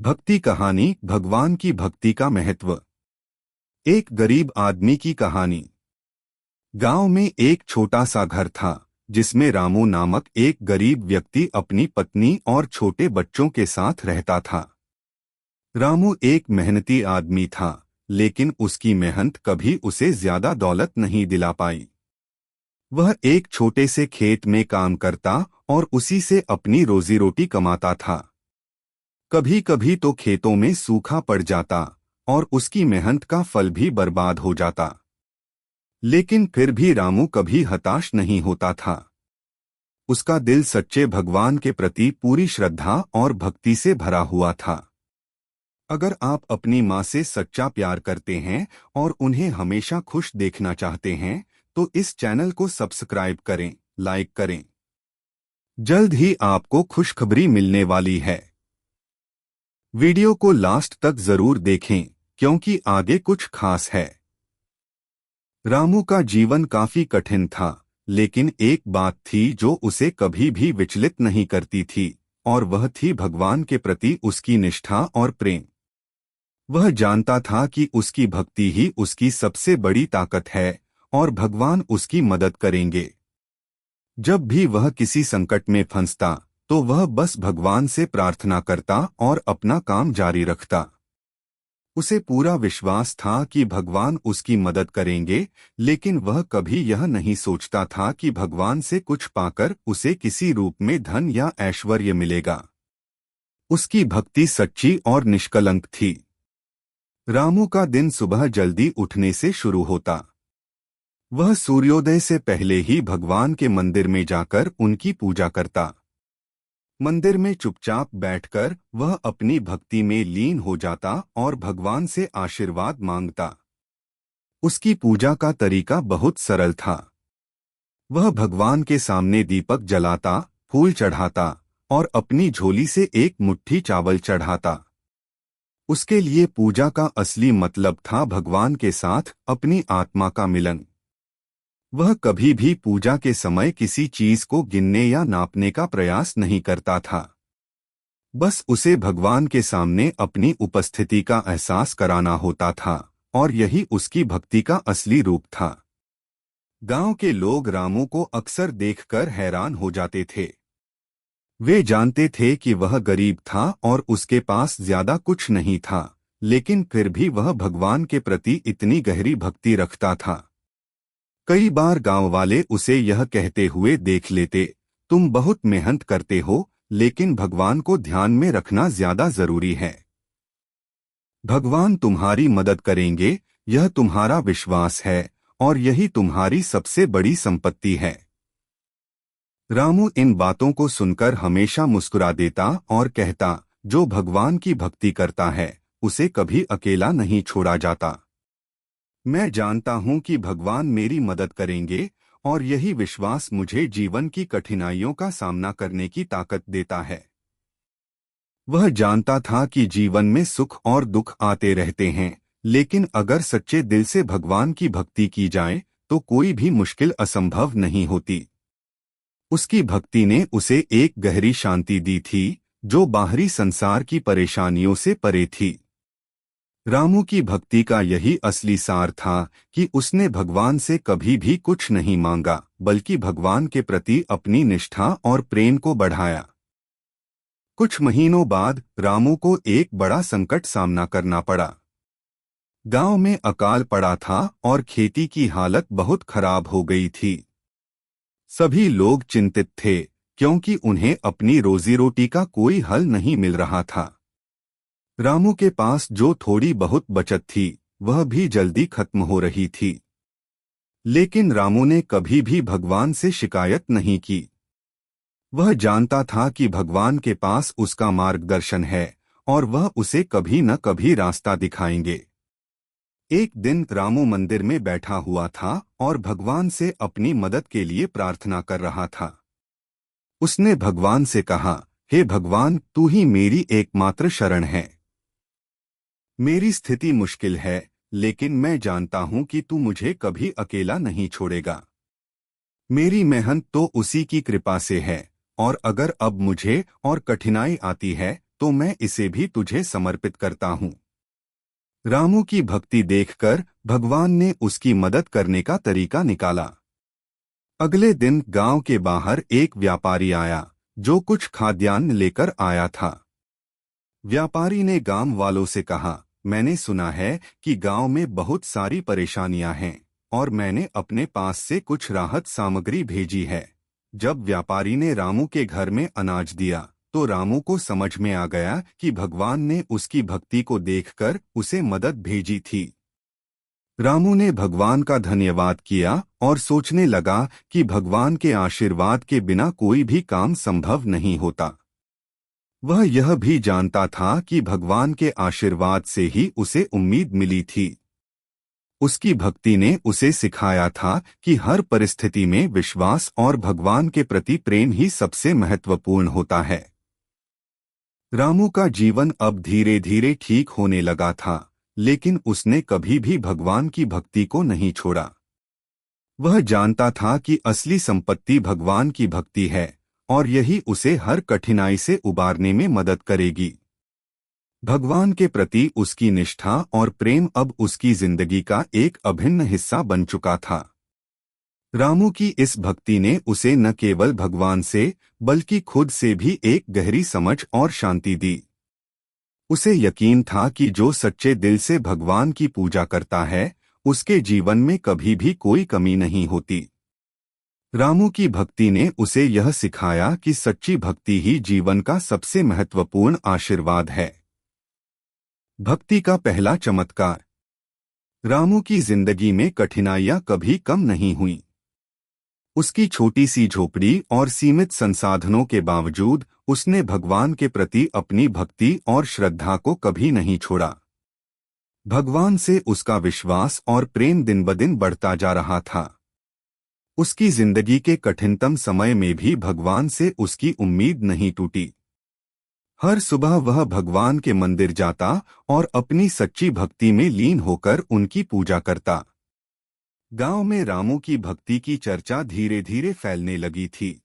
भक्ति कहानी। भगवान की भक्ति का महत्व। एक गरीब आदमी की कहानी। गांव में एक छोटा सा घर था जिसमें रामू नामक एक गरीब व्यक्ति अपनी पत्नी और छोटे बच्चों के साथ रहता था। रामू एक मेहनती आदमी था, लेकिन उसकी मेहनत कभी उसे ज्यादा दौलत नहीं दिला पाई। वह एक छोटे से खेत में काम करता और उसी से अपनी रोजी रोटी कमाता था। कभी कभी तो खेतों में सूखा पड़ जाता और उसकी मेहनत का फल भी बर्बाद हो जाता, लेकिन फिर भी रामू कभी हताश नहीं होता था। उसका दिल सच्चे भगवान के प्रति पूरी श्रद्धा और भक्ति से भरा हुआ था। अगर आप अपनी माँ से सच्चा प्यार करते हैं और उन्हें हमेशा खुश देखना चाहते हैं तो इस चैनल को सब्सक्राइब करें, लाइक करें। जल्द ही आपको खुशखबरी मिलने वाली है। वीडियो को लास्ट तक जरूर देखें क्योंकि आगे कुछ खास है। रामू का जीवन काफी कठिन था, लेकिन एक बात थी जो उसे कभी भी विचलित नहीं करती थी, और वह थी भगवान के प्रति उसकी निष्ठा और प्रेम। वह जानता था कि उसकी भक्ति ही उसकी सबसे बड़ी ताकत है और भगवान उसकी मदद करेंगे। जब भी वह किसी संकट में फंसता तो वह बस भगवान से प्रार्थना करता और अपना काम जारी रखता। उसे पूरा विश्वास था कि भगवान उसकी मदद करेंगे, लेकिन वह कभी यह नहीं सोचता था कि भगवान से कुछ पाकर उसे किसी रूप में धन या ऐश्वर्य मिलेगा। उसकी भक्ति सच्ची और निष्कलंक थी। रामू का दिन सुबह जल्दी उठने से शुरू होता। वह सूर्योदय से पहले ही भगवान के मंदिर में जाकर उनकी पूजा करता। मंदिर में चुपचाप बैठकर वह अपनी भक्ति में लीन हो जाता और भगवान से आशीर्वाद मांगता। उसकी पूजा का तरीका बहुत सरल था। वह भगवान के सामने दीपक जलाता, फूल चढ़ाता और अपनी झोली से एक मुट्ठी चावल चढ़ाता। उसके लिए पूजा का असली मतलब था भगवान के साथ अपनी आत्मा का मिलन। वह कभी भी पूजा के समय किसी चीज को गिनने या नापने का प्रयास नहीं करता था। बस उसे भगवान के सामने अपनी उपस्थिति का एहसास कराना होता था, और यही उसकी भक्ति का असली रूप था। गांव के लोग रामू को अक्सर देखकर हैरान हो जाते थे। वे जानते थे कि वह गरीब था और उसके पास ज्यादा कुछ नहीं था, लेकिन फिर भी वह भगवान के प्रति इतनी गहरी भक्ति रखता था। कई बार गांव वाले उसे यह कहते हुए देख लेते, तुम बहुत मेहनत करते हो, लेकिन भगवान को ध्यान में रखना ज्यादा जरूरी है। भगवान तुम्हारी मदद करेंगे, यह तुम्हारा विश्वास है और यही तुम्हारी सबसे बड़ी संपत्ति है। रामू इन बातों को सुनकर हमेशा मुस्कुरा देता और कहता, जो भगवान की भक्ति करता है उसे कभी अकेला नहीं छोड़ा जाता। मैं जानता हूं कि भगवान मेरी मदद करेंगे और यही विश्वास मुझे जीवन की कठिनाइयों का सामना करने की ताकत देता है। वह जानता था कि जीवन में सुख और दुख आते रहते हैं, लेकिन अगर सच्चे दिल से भगवान की भक्ति की जाए तो कोई भी मुश्किल असंभव नहीं होती। उसकी भक्ति ने उसे एक गहरी शांति दी थी जो बाहरी संसार की परेशानियों से परे थी। रामू की भक्ति का यही असली सार था कि उसने भगवान से कभी भी कुछ नहीं मांगा, बल्कि भगवान के प्रति अपनी निष्ठा और प्रेम को बढ़ाया। कुछ महीनों बाद रामू को एक बड़ा संकट सामना करना पड़ा। गांव में अकाल पड़ा था और खेती की हालत बहुत खराब हो गई थी। सभी लोग चिंतित थे क्योंकि उन्हें अपनी रोजी रोटी का कोई हल नहीं मिल रहा था। रामू के पास जो थोड़ी बहुत बचत थी वह भी जल्दी खत्म हो रही थी, लेकिन रामू ने कभी भी भगवान से शिकायत नहीं की। वह जानता था कि भगवान के पास उसका मार्गदर्शन है और वह उसे कभी न कभी रास्ता दिखाएंगे। एक दिन रामू मंदिर में बैठा हुआ था और भगवान से अपनी मदद के लिए प्रार्थना कर रहा था। उसने भगवान से कहा, हे भगवान, तू ही मेरी एकमात्र शरण है। मेरी स्थिति मुश्किल है, लेकिन मैं जानता हूं कि तू मुझे कभी अकेला नहीं छोड़ेगा। मेरी मेहनत तो उसी की कृपा से है, और अगर अब मुझे और कठिनाई आती है तो मैं इसे भी तुझे समर्पित करता हूँ। रामू की भक्ति देखकर भगवान ने उसकी मदद करने का तरीका निकाला। अगले दिन गांव के बाहर एक व्यापारी आया जो कुछ खाद्यान्न लेकर आया था। व्यापारी ने गांव वालों से कहा, मैंने सुना है कि गांव में बहुत सारी परेशानियां हैं और मैंने अपने पास से कुछ राहत सामग्री भेजी है। जब व्यापारी ने रामू के घर में अनाज दिया तो रामू को समझ में आ गया कि भगवान ने उसकी भक्ति को देखकर उसे मदद भेजी थी। रामू ने भगवान का धन्यवाद किया और सोचने लगा कि भगवान के आशीर्वाद के बिना कोई भी काम संभव नहीं होता। वह यह भी जानता था कि भगवान के आशीर्वाद से ही उसे उम्मीद मिली थी। उसकी भक्ति ने उसे सिखाया था कि हर परिस्थिति में विश्वास और भगवान के प्रति प्रेम ही सबसे महत्वपूर्ण होता है। रामू का जीवन अब धीरे धीरे ठीक होने लगा था, लेकिन उसने कभी भी भगवान की भक्ति को नहीं छोड़ा। वह जानता था कि असली संपत्ति भगवान की भक्ति है और यही उसे हर कठिनाई से उबारने में मदद करेगी। भगवान के प्रति उसकी निष्ठा और प्रेम अब उसकी जिंदगी का एक अभिन्न हिस्सा बन चुका था। रामू की इस भक्ति ने उसे न केवल भगवान से बल्कि खुद से भी एक गहरी समझ और शांति दी। उसे यकीन था कि जो सच्चे दिल से भगवान की पूजा करता है उसके जीवन में कभी भी कोई कमी नहीं होती। रामू की भक्ति ने उसे यह सिखाया कि सच्ची भक्ति ही जीवन का सबसे महत्वपूर्ण आशीर्वाद है। भक्ति का पहला चमत्कार। रामू की जिंदगी में कठिनाइयां कभी कम नहीं हुईं। उसकी छोटी सी झोपड़ी और सीमित संसाधनों के बावजूद उसने भगवान के प्रति अपनी भक्ति और श्रद्धा को कभी नहीं छोड़ा। भगवान से उसका विश्वास और प्रेम दिन ब दिन बढ़ता जा रहा था। उसकी जिंदगी के कठिनतम समय में भी भगवान से उसकी उम्मीद नहीं टूटी। हर सुबह वह भगवान के मंदिर जाता और अपनी सच्ची भक्ति में लीन होकर उनकी पूजा करता। गांव में रामू की भक्ति की चर्चा धीरे धीरे फैलने लगी थी।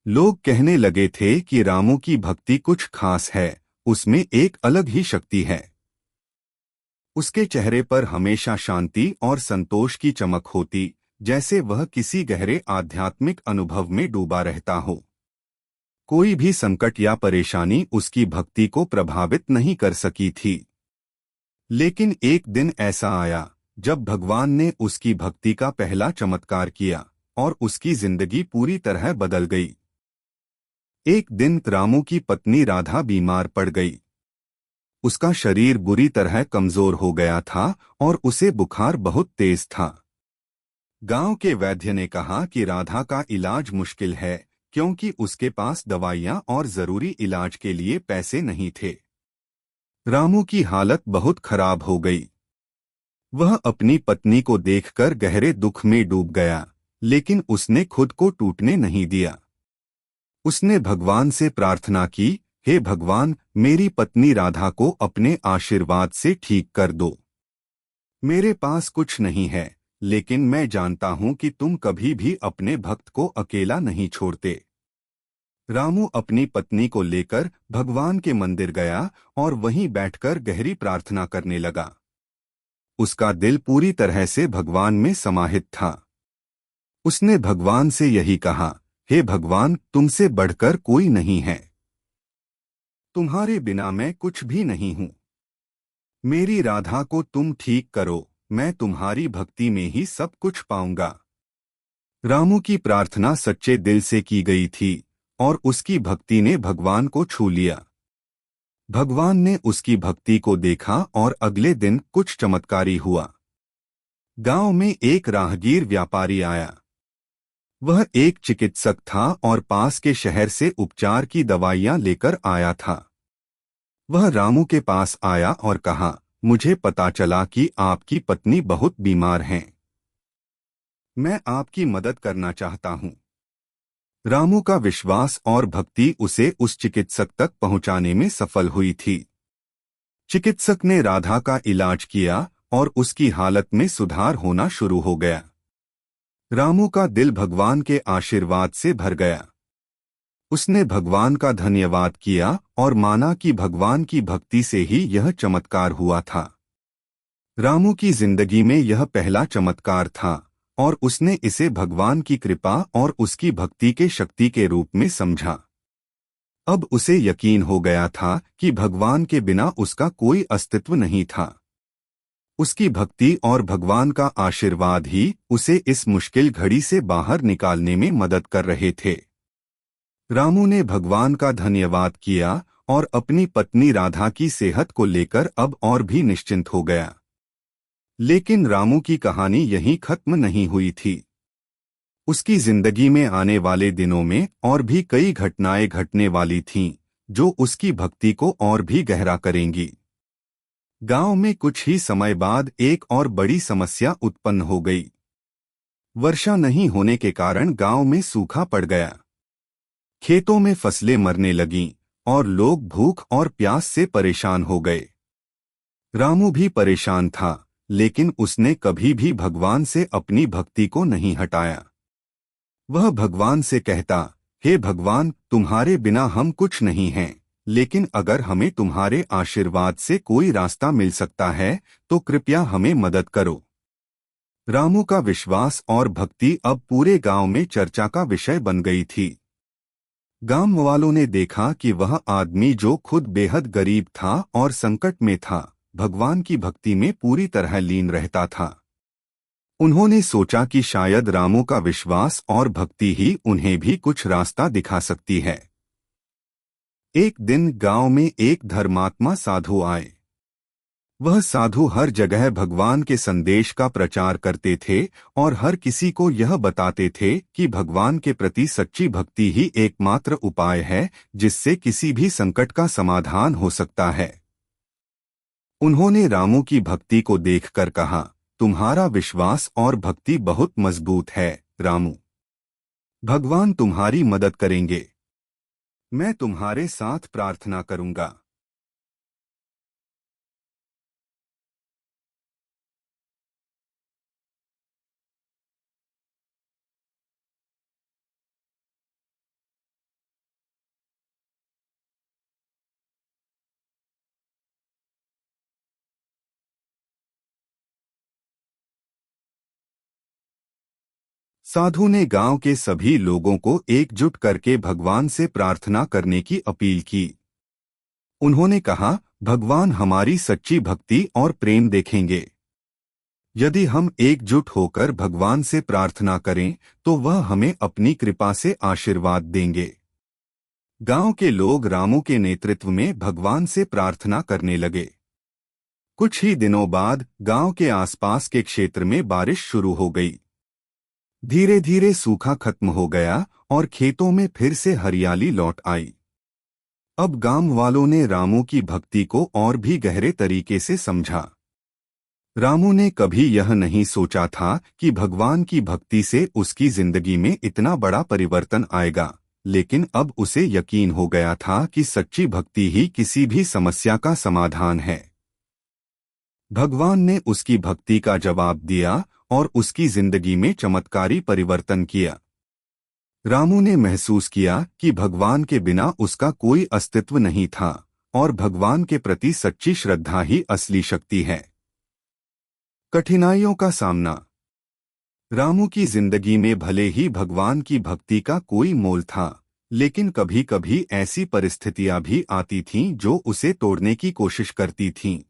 लोग कहने लगे थे कि रामू की भक्ति कुछ खास है, उसमें एक अलग ही शक्ति है। उसके चेहरे पर हमेशा शांति और संतोष की चमक होती, जैसे वह किसी गहरे आध्यात्मिक अनुभव में डूबा रहता हो। कोई भी संकट या परेशानी उसकी भक्ति को प्रभावित नहीं कर सकी थी। लेकिन एक दिन ऐसा आया जब भगवान ने उसकी भक्ति का पहला चमत्कार किया और उसकी जिंदगी पूरी तरह बदल गई। एक दिन रामू की पत्नी राधा बीमार पड़ गई। उसका शरीर बुरी तरह कमजोर हो गया था और उसे बुखार बहुत तेज था। गांव के वैद्य ने कहा कि राधा का इलाज मुश्किल है क्योंकि उसके पास दवाइयां और जरूरी इलाज के लिए पैसे नहीं थे। रामू की हालत बहुत खराब हो गई। वह अपनी पत्नी को देखकर गहरे दुख में डूब गया, लेकिन उसने खुद को टूटने नहीं दिया। उसने भगवान से प्रार्थना की, हे भगवान, मेरी पत्नी राधा को अपने आशीर्वाद से ठीक कर दो। मेरे पास कुछ नहीं है, लेकिन मैं जानता हूं कि तुम कभी भी अपने भक्त को अकेला नहीं छोड़ते। रामू अपनी पत्नी को लेकर भगवान के मंदिर गया और वहीं बैठकर गहरी प्रार्थना करने लगा। उसका दिल पूरी तरह से भगवान में समाहित था। उसने भगवान से यही कहा, हे भगवान, तुमसे बढ़कर कोई नहीं है। तुम्हारे बिना मैं कुछ भी नहीं हूं। मेरी राधा को तुम ठीक करो, मैं तुम्हारी भक्ति में ही सब कुछ पाऊंगा। रामू की प्रार्थना सच्चे दिल से की गई थी और उसकी भक्ति ने भगवान को छू लिया। भगवान ने उसकी भक्ति को देखा और अगले दिन कुछ चमत्कारी हुआ। गांव में एक राहगीर व्यापारी आया। वह एक चिकित्सक था और पास के शहर से उपचार की दवाइयां लेकर आया था। वह रामू के पास आया और कहा, मुझे पता चला कि आपकी पत्नी बहुत बीमार हैं। मैं आपकी मदद करना चाहता हूं। रामू का विश्वास और भक्ति उसे उस चिकित्सक तक पहुंचाने में सफल हुई थी। चिकित्सक ने राधा का इलाज किया और उसकी हालत में सुधार होना शुरू हो गया। रामू का दिल भगवान के आशीर्वाद से भर गया। उसने भगवान का धन्यवाद किया और माना कि भगवान की भक्ति से ही यह चमत्कार हुआ था। रामू की जिंदगी में यह पहला चमत्कार था और उसने इसे भगवान की कृपा और उसकी भक्ति के शक्ति के रूप में समझा। अब उसे यकीन हो गया था कि भगवान के बिना उसका कोई अस्तित्व नहीं था। उसकी भक्ति और भगवान का आशीर्वाद ही उसे इस मुश्किल घड़ी से बाहर निकालने में मदद कर रहे थे। रामू ने भगवान का धन्यवाद किया और अपनी पत्नी राधा की सेहत को लेकर अब और भी निश्चिंत हो गया। लेकिन रामू की कहानी यहीं खत्म नहीं हुई थी। उसकी जिंदगी में आने वाले दिनों में और भी कई घटनाएं घटने वाली थीं, जो उसकी भक्ति को और भी गहरा करेंगी। गांव में कुछ ही समय बाद एक और बड़ी समस्या उत्पन्न हो गई। वर्षा नहीं होने के कारण गांव में सूखा पड़ गया। खेतों में फसलें मरने लगीं और लोग भूख और प्यास से परेशान हो गए। रामू भी परेशान था, लेकिन उसने कभी भी भगवान से अपनी भक्ति को नहीं हटाया। वह भगवान से कहता, हे भगवान, तुम्हारे बिना हम कुछ नहीं हैं, लेकिन अगर हमें तुम्हारे आशीर्वाद से कोई रास्ता मिल सकता है तो कृपया हमें मदद करो। रामू का विश्वास और भक्ति अब पूरे गांव में चर्चा का विषय बन गई थी। गांव वालों ने देखा कि वह आदमी जो खुद बेहद गरीब था और संकट में था, भगवान की भक्ति में पूरी तरह लीन रहता था। उन्होंने सोचा कि शायद रामू का विश्वास और भक्ति ही उन्हें भी कुछ रास्ता दिखा सकती है। एक दिन गांव में एक धर्मात्मा साधु आए। वह साधु हर जगह भगवान के संदेश का प्रचार करते थे और हर किसी को यह बताते थे कि भगवान के प्रति सच्ची भक्ति ही एकमात्र उपाय है जिससे किसी भी संकट का समाधान हो सकता है। उन्होंने रामू की भक्ति को देखकर कहा, तुम्हारा विश्वास और भक्ति बहुत मजबूत है रामू। भगवान तुम्हारी मदद करेंगे। मैं तुम्हारे साथ प्रार्थना करूंगा। साधु ने गांव के सभी लोगों को एकजुट करके भगवान से प्रार्थना करने की अपील की। उन्होंने कहा, भगवान हमारी सच्ची भक्ति और प्रेम देखेंगे। यदि हम एकजुट होकर भगवान से प्रार्थना करें तो वह हमें अपनी कृपा से आशीर्वाद देंगे। गांव के लोग रामू के नेतृत्व में भगवान से प्रार्थना करने लगे। कुछ ही दिनों बाद गांव के आसपास के क्षेत्र में बारिश शुरू हो गई। धीरे धीरे सूखा खत्म हो गया और खेतों में फिर से हरियाली लौट आई। अब गांव वालों ने रामू की भक्ति को और भी गहरे तरीके से समझा। रामू ने कभी यह नहीं सोचा था कि भगवान की भक्ति से उसकी जिंदगी में इतना बड़ा परिवर्तन आएगा, लेकिन अब उसे यकीन हो गया था कि सच्ची भक्ति ही किसी भी समस्या का समाधान है। भगवान ने उसकी भक्ति का जवाब दिया और उसकी जिंदगी में चमत्कारी परिवर्तन किया। रामू ने महसूस किया कि भगवान के बिना उसका कोई अस्तित्व नहीं था और भगवान के प्रति सच्ची श्रद्धा ही असली शक्ति है। कठिनाइयों का सामना। रामू की जिंदगी में भले ही भगवान की भक्ति का कोई मोल था, लेकिन कभी कभी ऐसी परिस्थितियां भी आती थीं जो उसे तोड़ने की कोशिश करती थीं।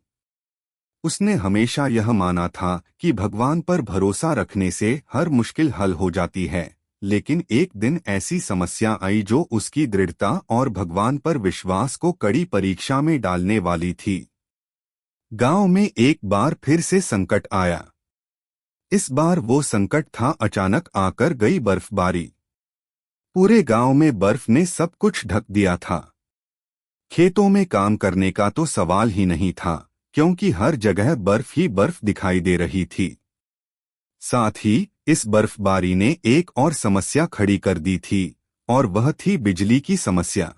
उसने हमेशा यह माना था कि भगवान पर भरोसा रखने से हर मुश्किल हल हो जाती है, लेकिन एक दिन ऐसी समस्या आई जो उसकी दृढ़ता और भगवान पर विश्वास को कड़ी परीक्षा में डालने वाली थी। गांव में एक बार फिर से संकट आया। इस बार वो संकट था अचानक आकर गई बर्फबारी। पूरे गांव में बर्फ ने सब कुछ ढक दिया था। खेतों में काम करने का तो सवाल ही नहीं था, क्योंकि हर जगह बर्फ ही बर्फ दिखाई दे रही थी। साथ ही इस बर्फबारी ने एक और समस्या खड़ी कर दी थी, और वह थी बिजली की समस्या।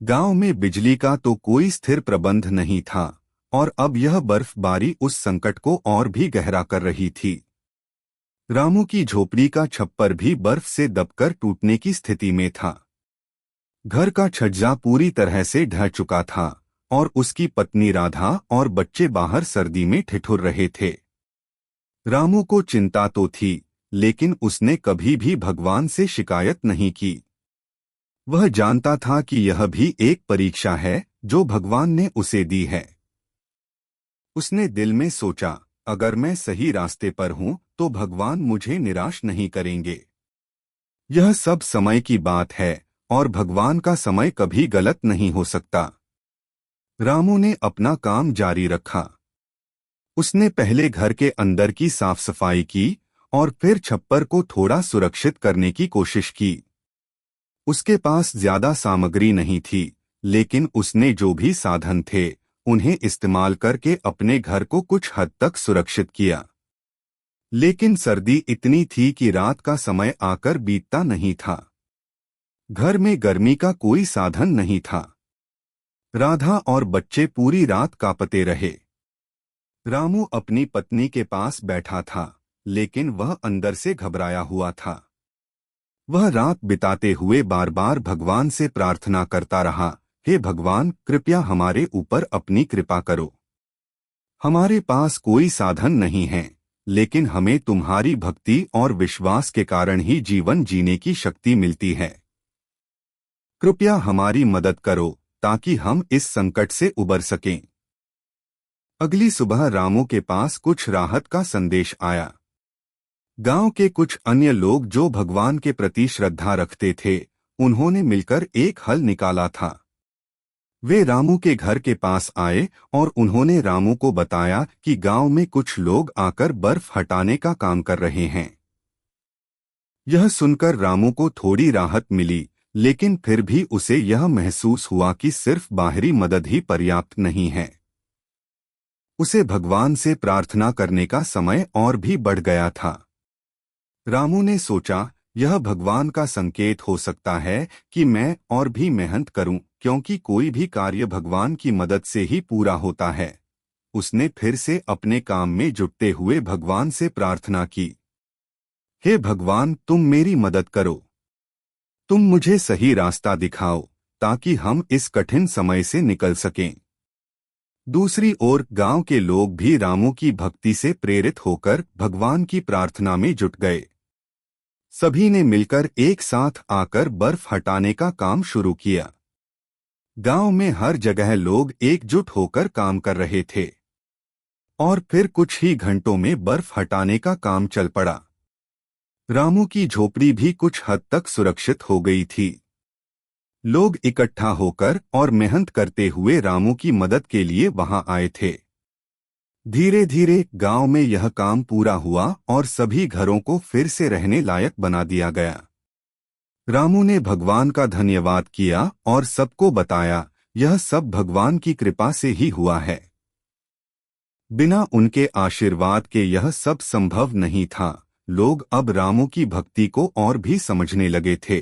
गांव में बिजली का तो कोई स्थिर प्रबंध नहीं था, और अब यह बर्फबारी उस संकट को और भी गहरा कर रही थी। रामू की झोपड़ी का छप्पर भी बर्फ से दबकर टूटने की स्थिति में था। घर का छज्जा पूरी तरह से ढह चुका था और उसकी पत्नी राधा और बच्चे बाहर सर्दी में ठिठुर रहे थे। रामू को चिंता तो थी, लेकिन उसने कभी भी भगवान से शिकायत नहीं की। वह जानता था कि यह भी एक परीक्षा है जो भगवान ने उसे दी है। उसने दिल में सोचा, अगर मैं सही रास्ते पर हूं तो भगवान मुझे निराश नहीं करेंगे। यह सब समय की बात है और भगवान का समय कभी गलत नहीं हो सकता। रामू ने अपना काम जारी रखा। उसने पहले घर के अंदर की साफ सफाई की और फिर छप्पर को थोड़ा सुरक्षित करने की कोशिश की। उसके पास ज्यादा सामग्री नहीं थी, लेकिन उसने जो भी साधन थे उन्हें इस्तेमाल करके अपने घर को कुछ हद तक सुरक्षित किया। लेकिन सर्दी इतनी थी कि रात का समय आकर बीतता नहीं था। घर में गर्मी का कोई साधन नहीं था। राधा और बच्चे पूरी रात कांपते रहे। रामू अपनी पत्नी के पास बैठा था, लेकिन वह अंदर से घबराया हुआ था। वह रात बिताते हुए बार बार भगवान से प्रार्थना करता रहा, हे भगवान, कृपया हमारे ऊपर अपनी कृपा करो। हमारे पास कोई साधन नहीं है, लेकिन हमें तुम्हारी भक्ति और विश्वास के कारण ही जीवन जीने की शक्ति मिलती है। कृपया हमारी मदद करो ताकि हम इस संकट से उबर सकें। अगली सुबह रामू के पास कुछ राहत का संदेश आया। गांव के कुछ अन्य लोग जो भगवान के प्रति श्रद्धा रखते थे, उन्होंने मिलकर एक हल निकाला था। वे रामू के घर के पास आए और उन्होंने रामू को बताया कि गांव में कुछ लोग आकर बर्फ हटाने का काम कर रहे हैं। यह सुनकर रामू को थोड़ी राहत मिली, लेकिन फिर भी उसे यह महसूस हुआ कि सिर्फ बाहरी मदद ही पर्याप्त नहीं है। उसे भगवान से प्रार्थना करने का समय और भी बढ़ गया था। रामू ने सोचा, यह भगवान का संकेत हो सकता है कि मैं और भी मेहनत करूं, क्योंकि कोई भी कार्य भगवान की मदद से ही पूरा होता है। उसने फिर से अपने काम में जुटते हुए भगवान से प्रार्थना की, हे भगवान, तुम मेरी मदद करो। तुम मुझे सही रास्ता दिखाओ ताकि हम इस कठिन समय से निकल सकें। दूसरी ओर गांव के लोग भी रामू की भक्ति से प्रेरित होकर भगवान की प्रार्थना में जुट गए। सभी ने मिलकर एक साथ आकर बर्फ हटाने का काम शुरू किया। गांव में हर जगह लोग एकजुट होकर काम कर रहे थे और फिर कुछ ही घंटों में बर्फ हटाने का काम चल पड़ा। रामू की झोपड़ी भी कुछ हद तक सुरक्षित हो गई थी। लोग इकट्ठा होकर और मेहनत करते हुए रामू की मदद के लिए वहां आए थे। धीरे धीरे गांव में यह काम पूरा हुआ और सभी घरों को फिर से रहने लायक बना दिया गया। रामू ने भगवान का धन्यवाद किया और सबको बताया, यह सब भगवान की कृपा से ही हुआ है। बिना उनके आशीर्वाद के यह सब संभव नहीं था। लोग अब रामू की भक्ति को और भी समझने लगे थे।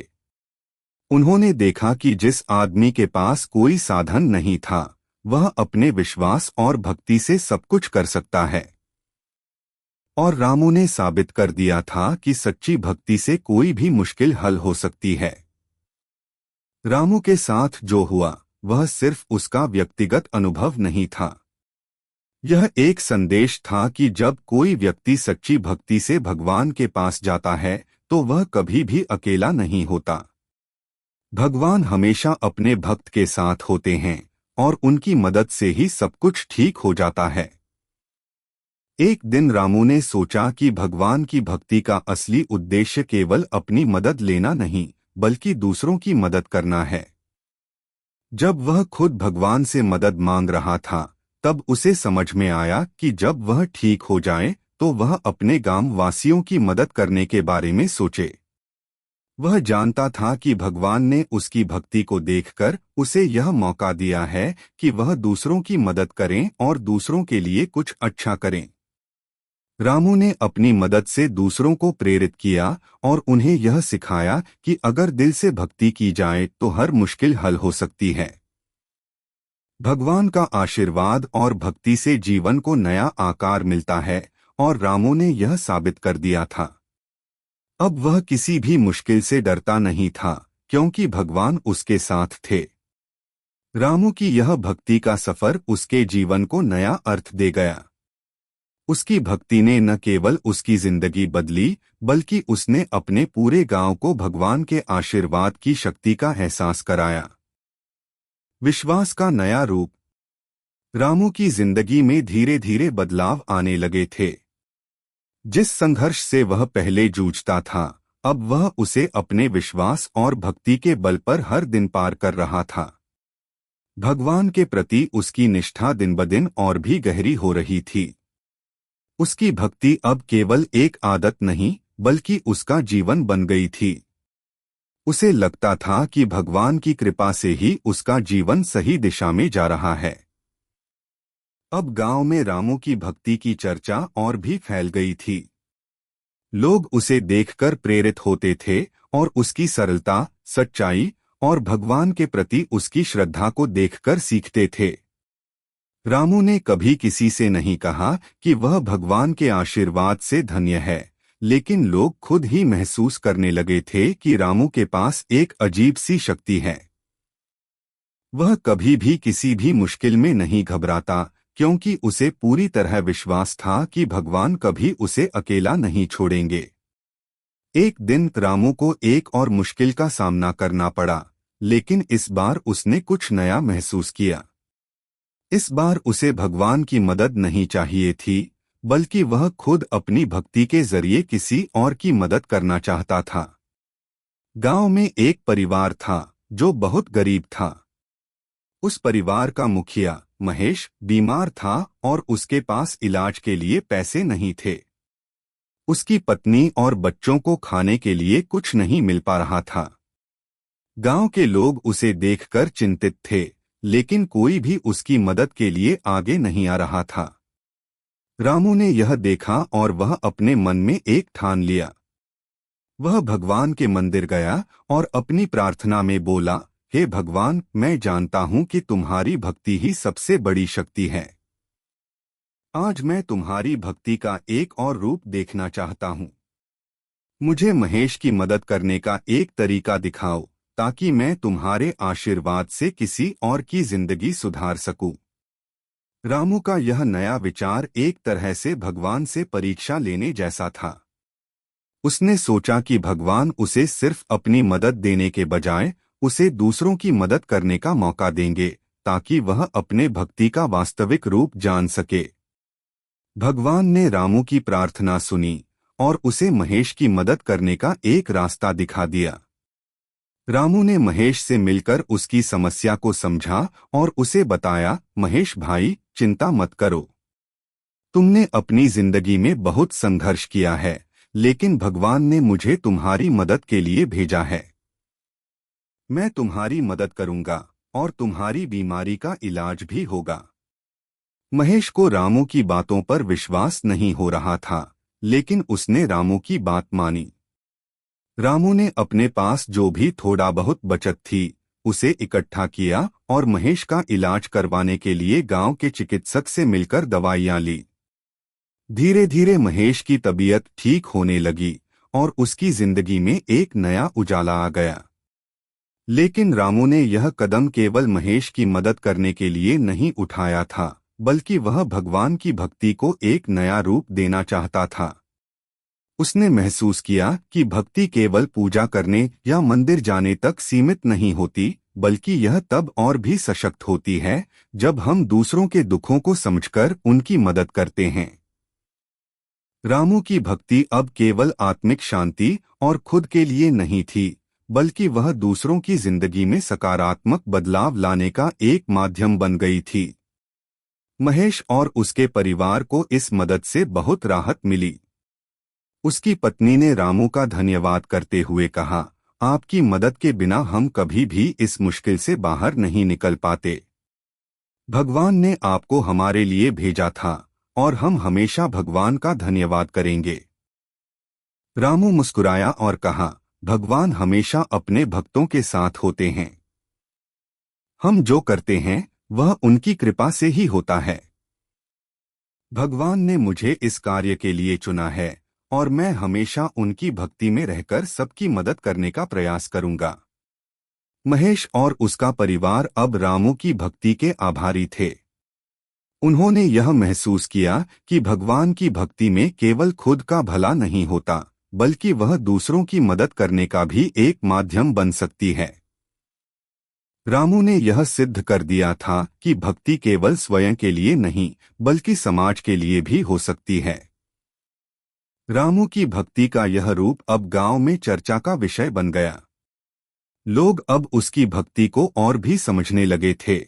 उन्होंने देखा कि जिस आदमी के पास कोई साधन नहीं था, वह अपने विश्वास और भक्ति से सब कुछ कर सकता है। और रामू ने साबित कर दिया था कि सच्ची भक्ति से कोई भी मुश्किल हल हो सकती है। रामू के साथ जो हुआ वह सिर्फ उसका व्यक्तिगत अनुभव नहीं था। यह एक संदेश था कि जब कोई व्यक्ति सच्ची भक्ति से भगवान के पास जाता है तो वह कभी भी अकेला नहीं होता। भगवान हमेशा अपने भक्त के साथ होते हैं और उनकी मदद से ही सब कुछ ठीक हो जाता है। एक दिन रामू ने सोचा कि भगवान की भक्ति का असली उद्देश्य केवल अपनी मदद लेना नहीं, बल्कि दूसरों की मदद करना है। जब वह खुद भगवान से मदद मांग रहा था, तब उसे समझ में आया कि जब वह ठीक हो जाए तो वह अपने गांव वासियों की मदद करने के बारे में सोचे। वह जानता था कि भगवान ने उसकी भक्ति को देखकर उसे यह मौका दिया है कि वह दूसरों की मदद करें और दूसरों के लिए कुछ अच्छा करें। रामू ने अपनी मदद से दूसरों को प्रेरित किया और उन्हें यह सिखाया कि अगर दिल से भक्ति की जाए तो हर मुश्किल हल हो सकती है। भगवान का आशीर्वाद और भक्ति से जीवन को नया आकार मिलता है और रामू ने यह साबित कर दिया था। अब वह किसी भी मुश्किल से डरता नहीं था, क्योंकि भगवान उसके साथ थे। रामू की यह भक्ति का सफर उसके जीवन को नया अर्थ दे गया। उसकी भक्ति ने न केवल उसकी जिंदगी बदली, बल्कि उसने अपने पूरे गांव को भगवान के आशीर्वाद की शक्ति का एहसास कराया। विश्वास का नया रूप। रामू की जिंदगी में धीरे धीरे बदलाव आने लगे थे। जिस संघर्ष से वह पहले जूझता था, अब वह उसे अपने विश्वास और भक्ति के बल पर हर दिन पार कर रहा था। भगवान के प्रति उसकी निष्ठा दिन-ब-दिन और भी गहरी हो रही थी। उसकी भक्ति अब केवल एक आदत नहीं, बल्कि उसका जीवन बन गई थी। उसे लगता था कि भगवान की कृपा से ही उसका जीवन सही दिशा में जा रहा है। अब गांव में रामू की भक्ति की चर्चा और भी फैल गई थी। लोग उसे देखकर प्रेरित होते थे और उसकी सरलता, सच्चाई और भगवान के प्रति उसकी श्रद्धा को देखकर सीखते थे। रामू ने कभी किसी से नहीं कहा कि वह भगवान के आशीर्वाद से धन्य है, लेकिन लोग खुद ही महसूस करने लगे थे कि रामू के पास एक अजीब सी शक्ति है। वह कभी भी किसी भी मुश्किल में नहीं घबराता, क्योंकि उसे पूरी तरह विश्वास था कि भगवान कभी उसे अकेला नहीं छोड़ेंगे। एक दिन रामू को एक और मुश्किल का सामना करना पड़ा, लेकिन इस बार उसने कुछ नया महसूस किया। इस बार उसे भगवान की मदद नहीं चाहिए थी, बल्कि वह खुद अपनी भक्ति के जरिए किसी और की मदद करना चाहता था। गांव में एक परिवार था जो बहुत गरीब था। उस परिवार का मुखिया महेश बीमार था और उसके पास इलाज के लिए पैसे नहीं थे। उसकी पत्नी और बच्चों को खाने के लिए कुछ नहीं मिल पा रहा था। गांव के लोग उसे देखकर चिंतित थे, लेकिन कोई भी उसकी मदद के लिए आगे नहीं आ रहा था। रामू ने यह देखा और वह अपने मन में एक ठान लिया। वह भगवान के मंदिर गया और अपनी प्रार्थना में बोला, हे भगवान, मैं जानता हूं कि तुम्हारी भक्ति ही सबसे बड़ी शक्ति है। आज मैं तुम्हारी भक्ति का एक और रूप देखना चाहता हूं। मुझे महेश की मदद करने का एक तरीका दिखाओ, ताकि मैं तुम्हारे आशीर्वाद से किसी और की जिंदगी सुधार सकूं। रामू का यह नया विचार एक तरह से भगवान से परीक्षा लेने जैसा था। उसने सोचा कि भगवान उसे सिर्फ अपनी मदद देने के बजाय उसे दूसरों की मदद करने का मौका देंगे, ताकि वह अपने भक्ति का वास्तविक रूप जान सके। भगवान ने रामू की प्रार्थना सुनी और उसे महेश की मदद करने का एक रास्ता दिखा दिया। रामू ने महेश से मिलकर उसकी समस्या को समझा और उसे बताया, महेश भाई, चिंता मत करो। तुमने अपनी जिंदगी में बहुत संघर्ष किया है, लेकिन भगवान ने मुझे तुम्हारी मदद के लिए भेजा है। मैं तुम्हारी मदद करूंगा और तुम्हारी बीमारी का इलाज भी होगा। महेश को रामू की बातों पर विश्वास नहीं हो रहा था, लेकिन उसने रामू की बात मानी। रामू ने अपने पास जो भी थोड़ा बहुत बचत थी, उसे इकट्ठा किया और महेश का इलाज करवाने के लिए गांव के चिकित्सक से मिलकर दवाइयां ली। धीरे धीरे महेश की तबीयत ठीक होने लगी और उसकी जिंदगी में एक नया उजाला आ गया। लेकिन रामू ने यह कदम केवल महेश की मदद करने के लिए नहीं उठाया था, बल्कि वह भगवान की भक्ति को एक नया रूप देना चाहता था। उसने महसूस किया कि भक्ति केवल पूजा करने या मंदिर जाने तक सीमित नहीं होती, बल्कि यह तब और भी सशक्त होती है जब हम दूसरों के दुखों को समझकर उनकी मदद करते हैं। रामू की भक्ति अब केवल आत्मिक शांति और खुद के लिए नहीं थी, बल्कि वह दूसरों की जिंदगी में सकारात्मक बदलाव लाने का एक माध्यम बन गई थी। महेश और उसके परिवार को इस मदद से बहुत राहत मिली। उसकी पत्नी ने रामू का धन्यवाद करते हुए कहा, आपकी मदद के बिना हम कभी भी इस मुश्किल से बाहर नहीं निकल पाते। भगवान ने आपको हमारे लिए भेजा था और हम हमेशा भगवान का धन्यवाद करेंगे। रामू मुस्कुराया और कहा, भगवान हमेशा अपने भक्तों के साथ होते हैं। हम जो करते हैं वह उनकी कृपा से ही होता है। भगवान ने मुझे इस कार्य के लिए चुना है और मैं हमेशा उनकी भक्ति में रहकर सबकी मदद करने का प्रयास करूंगा। महेश और उसका परिवार अब रामू की भक्ति के आभारी थे। उन्होंने यह महसूस किया कि भगवान की भक्ति में केवल खुद का भला नहीं होता, बल्कि वह दूसरों की मदद करने का भी एक माध्यम बन सकती है। रामू ने यह सिद्ध कर दिया था कि भक्ति केवल स्वयं के लिए नहीं, बल्कि समाज के लिए भी हो सकती है। रामू की भक्ति का यह रूप अब गांव में चर्चा का विषय बन गया। लोग अब उसकी भक्ति को और भी समझने लगे थे।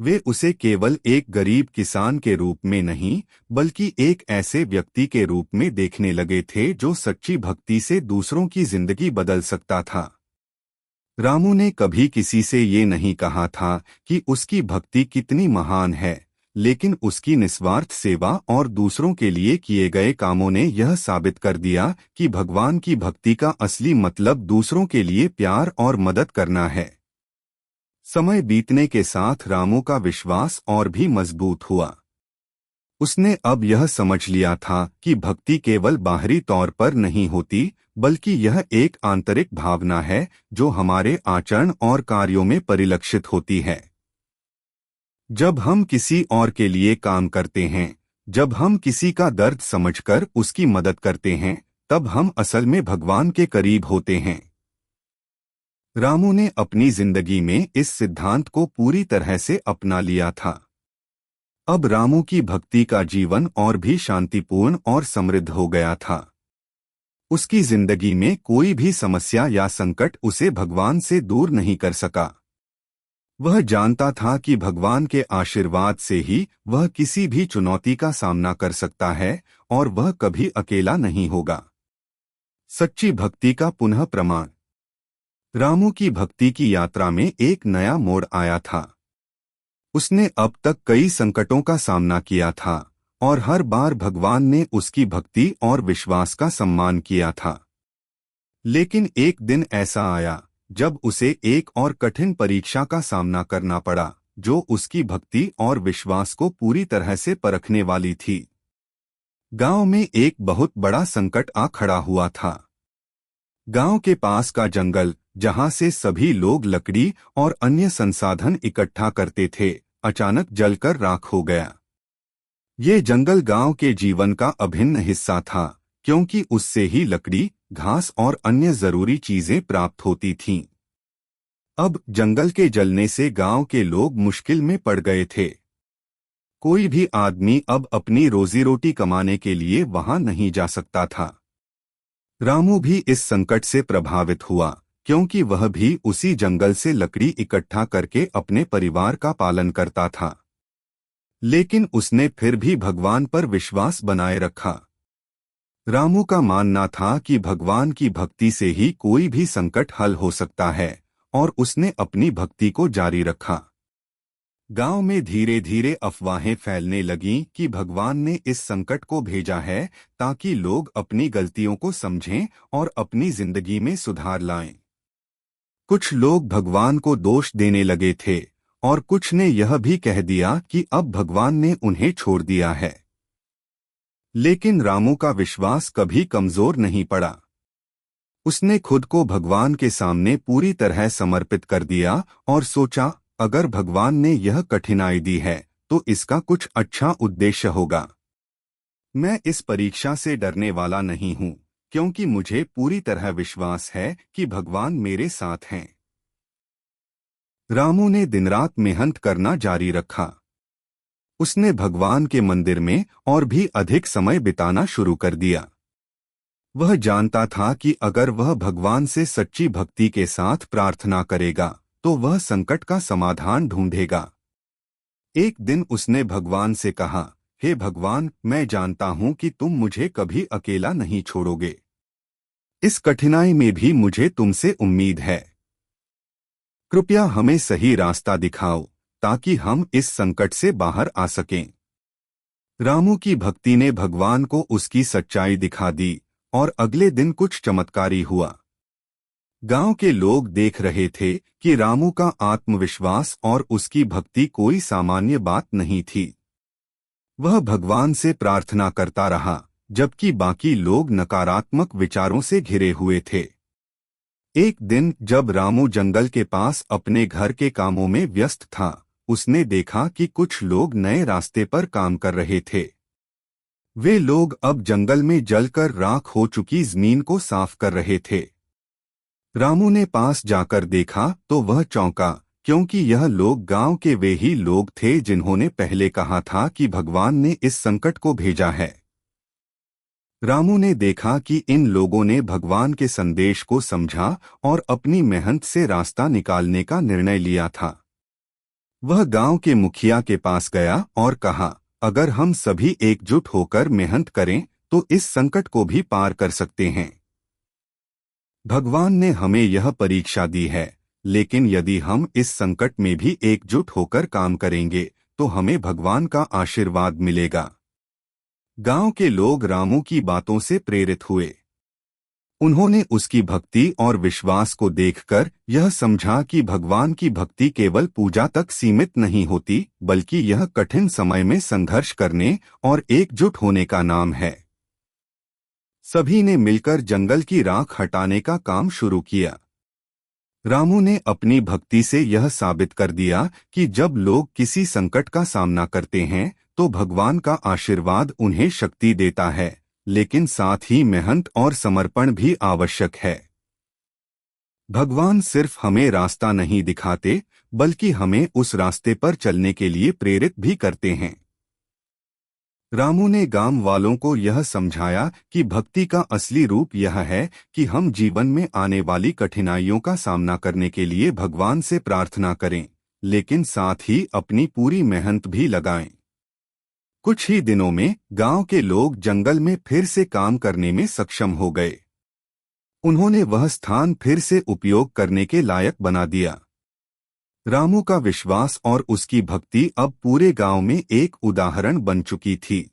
वे उसे केवल एक गरीब किसान के रूप में नहीं, बल्कि एक ऐसे व्यक्ति के रूप में देखने लगे थे जो सच्ची भक्ति से दूसरों की जिंदगी बदल सकता था। रामू ने कभी किसी से ये नहीं कहा था कि उसकी भक्ति कितनी महान है, लेकिन उसकी निस्वार्थ सेवा और दूसरों के लिए किए गए कामों ने यह साबित कर दिया कि भगवान की भक्ति का असली मतलब दूसरों के लिए प्यार और मदद करना है। समय बीतने के साथ रामू का विश्वास और भी मजबूत हुआ। उसने अब यह समझ लिया था कि भक्ति केवल बाहरी तौर पर नहीं होती, बल्कि यह एक आंतरिक भावना है जो हमारे आचरण और कार्यों में परिलक्षित होती है। जब हम किसी और के लिए काम करते हैं, जब हम किसी का दर्द समझकर उसकी मदद करते हैं, तब हम असल में भगवान के करीब होते हैं। रामू ने अपनी जिंदगी में इस सिद्धांत को पूरी तरह से अपना लिया था। अब रामू की भक्ति का जीवन और भी शांतिपूर्ण और समृद्ध हो गया था। उसकी जिंदगी में कोई भी समस्या या संकट उसे भगवान से दूर नहीं कर सका। वह जानता था कि भगवान के आशीर्वाद से ही वह किसी भी चुनौती का सामना कर सकता है और वह कभी अकेला नहीं होगा। सच्ची भक्ति का पुनः प्रमाण। रामू की भक्ति की यात्रा में एक नया मोड़ आया था। उसने अब तक कई संकटों का सामना किया था और हर बार भगवान ने उसकी भक्ति और विश्वास का सम्मान किया था। लेकिन एक दिन ऐसा आया जब उसे एक और कठिन परीक्षा का सामना करना पड़ा, जो उसकी भक्ति और विश्वास को पूरी तरह से परखने वाली थी। गांव में एक बहुत बड़ा संकट आ खड़ा हुआ था। गांव के पास का जंगल, जहां से सभी लोग लकड़ी और अन्य संसाधन इकट्ठा करते थे, अचानक जलकर राख हो गया। ये जंगल गांव के जीवन का अभिन्न हिस्सा था, क्योंकि उससे ही लकड़ी, घास और अन्य जरूरी चीजें प्राप्त होती थीं। अब जंगल के जलने से गांव के लोग मुश्किल में पड़ गए थे। कोई भी आदमी अब अपनी रोजी रोटी कमाने के लिए वहां नहीं जा सकता था। रामू भी इस संकट से प्रभावित हुआ, क्योंकि वह भी उसी जंगल से लकड़ी इकट्ठा करके अपने परिवार का पालन करता था। लेकिन उसने फिर भी भगवान पर विश्वास बनाए रखा। रामू का मानना था कि भगवान की भक्ति से ही कोई भी संकट हल हो सकता है, और उसने अपनी भक्ति को जारी रखा। गांव में धीरे धीरे अफवाहें फैलने लगीं कि भगवान ने इस संकट को भेजा है ताकि लोग अपनी गलतियों को समझें और अपनी जिंदगी में सुधार लाएं। कुछ लोग भगवान को दोष देने लगे थे और कुछ ने यह भी कह दिया कि अब भगवान ने उन्हें छोड़ दिया है। लेकिन रामू का विश्वास कभी कमजोर नहीं पड़ा। उसने खुद को भगवान के सामने पूरी तरह समर्पित कर दिया और सोचा, अगर भगवान ने यह कठिनाई दी है तो इसका कुछ अच्छा उद्देश्य होगा। मैं इस परीक्षा से डरने वाला नहीं हूं, क्योंकि मुझे पूरी तरह विश्वास है कि भगवान मेरे साथ हैं। रामू ने दिन-रात मेहनत करना जारी रखा। उसने भगवान के मंदिर में और भी अधिक समय बिताना शुरू कर दिया। वह जानता था कि अगर वह भगवान से सच्ची भक्ति के साथ प्रार्थना करेगा तो वह संकट का समाधान ढूंढेगा। एक दिन उसने भगवान से कहा, हे भगवान, मैं जानता हूं कि तुम मुझे कभी अकेला नहीं छोड़ोगे। इस कठिनाई में भी मुझे तुमसे उम्मीद है। कृपया हमें सही रास्ता दिखाओ ताकि हम इस संकट से बाहर आ सकें। रामू की भक्ति ने भगवान को उसकी सच्चाई दिखा दी और अगले दिन कुछ चमत्कारी हुआ। गांव के लोग देख रहे थे कि रामू का आत्मविश्वास और उसकी भक्ति कोई सामान्य बात नहीं थी। वह भगवान से प्रार्थना करता रहा, जबकि बाकी लोग नकारात्मक विचारों से घिरे हुए थे। एक दिन जब रामू जंगल के पास अपने घर के कामों में व्यस्त था, उसने देखा कि कुछ लोग नए रास्ते पर काम कर रहे थे। वे लोग अब जंगल में जलकर राख हो चुकी जमीन को साफ कर रहे थे। रामू ने पास जाकर देखा तो वह चौंका, क्योंकि यह लोग गांव के वे ही लोग थे जिन्होंने पहले कहा था कि भगवान ने इस संकट को भेजा है। रामू ने देखा कि इन लोगों ने भगवान के संदेश को समझा और अपनी मेहनत से रास्ता निकालने का निर्णय लिया था। वह गांव के मुखिया के पास गया और कहा, अगर हम सभी एकजुट होकर मेहनत करें तो इस संकट को भी पार कर सकते हैं। भगवान ने हमें यह परीक्षा दी है, लेकिन यदि हम इस संकट में भी एकजुट होकर काम करेंगे तो हमें भगवान का आशीर्वाद मिलेगा। गांव के लोग रामू की बातों से प्रेरित हुए। उन्होंने उसकी भक्ति और विश्वास को देखकर यह समझा कि भगवान की भक्ति केवल पूजा तक सीमित नहीं होती, बल्कि यह कठिन समय में संघर्ष करने और एकजुट होने का नाम है। सभी ने मिलकर जंगल की राख हटाने का काम शुरू किया। रामू ने अपनी भक्ति से यह साबित कर दिया कि जब लोग किसी संकट का सामना करते हैं तो भगवान का आशीर्वाद उन्हें शक्ति देता है, लेकिन साथ ही मेहनत और समर्पण भी आवश्यक है। भगवान सिर्फ हमें रास्ता नहीं दिखाते, बल्कि हमें उस रास्ते पर चलने के लिए प्रेरित भी करते हैं। रामू ने गांव वालों को यह समझाया कि भक्ति का असली रूप यह है कि हम जीवन में आने वाली कठिनाइयों का सामना करने के लिए भगवान से प्रार्थना करें, लेकिन साथ ही अपनी पूरी मेहनत भी लगाएं। कुछ ही दिनों में गांव के लोग जंगल में फिर से काम करने में सक्षम हो गए। उन्होंने वह स्थान फिर से उपयोग करने के लायक बना दिया। रामू का विश्वास और उसकी भक्ति अब पूरे गांव में एक उदाहरण बन चुकी थी।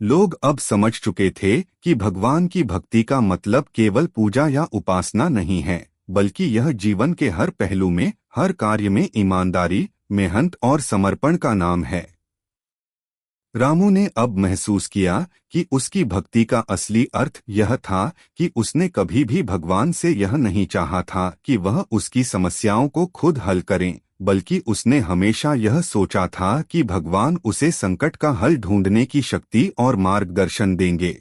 लोग अब समझ चुके थे कि भगवान की भक्ति का मतलब केवल पूजा या उपासना नहीं है, बल्कि यह जीवन के हर पहलू में, हर कार्य में ईमानदारी, मेहनत और समर्पण का नाम है। रामू ने अब महसूस किया कि उसकी भक्ति का असली अर्थ यह था कि उसने कभी भी भगवान से यह नहीं चाहा था कि वह उसकी समस्याओं को खुद हल करें, बल्कि उसने हमेशा यह सोचा था कि भगवान उसे संकट का हल ढूंढने की शक्ति और मार्गदर्शन देंगे।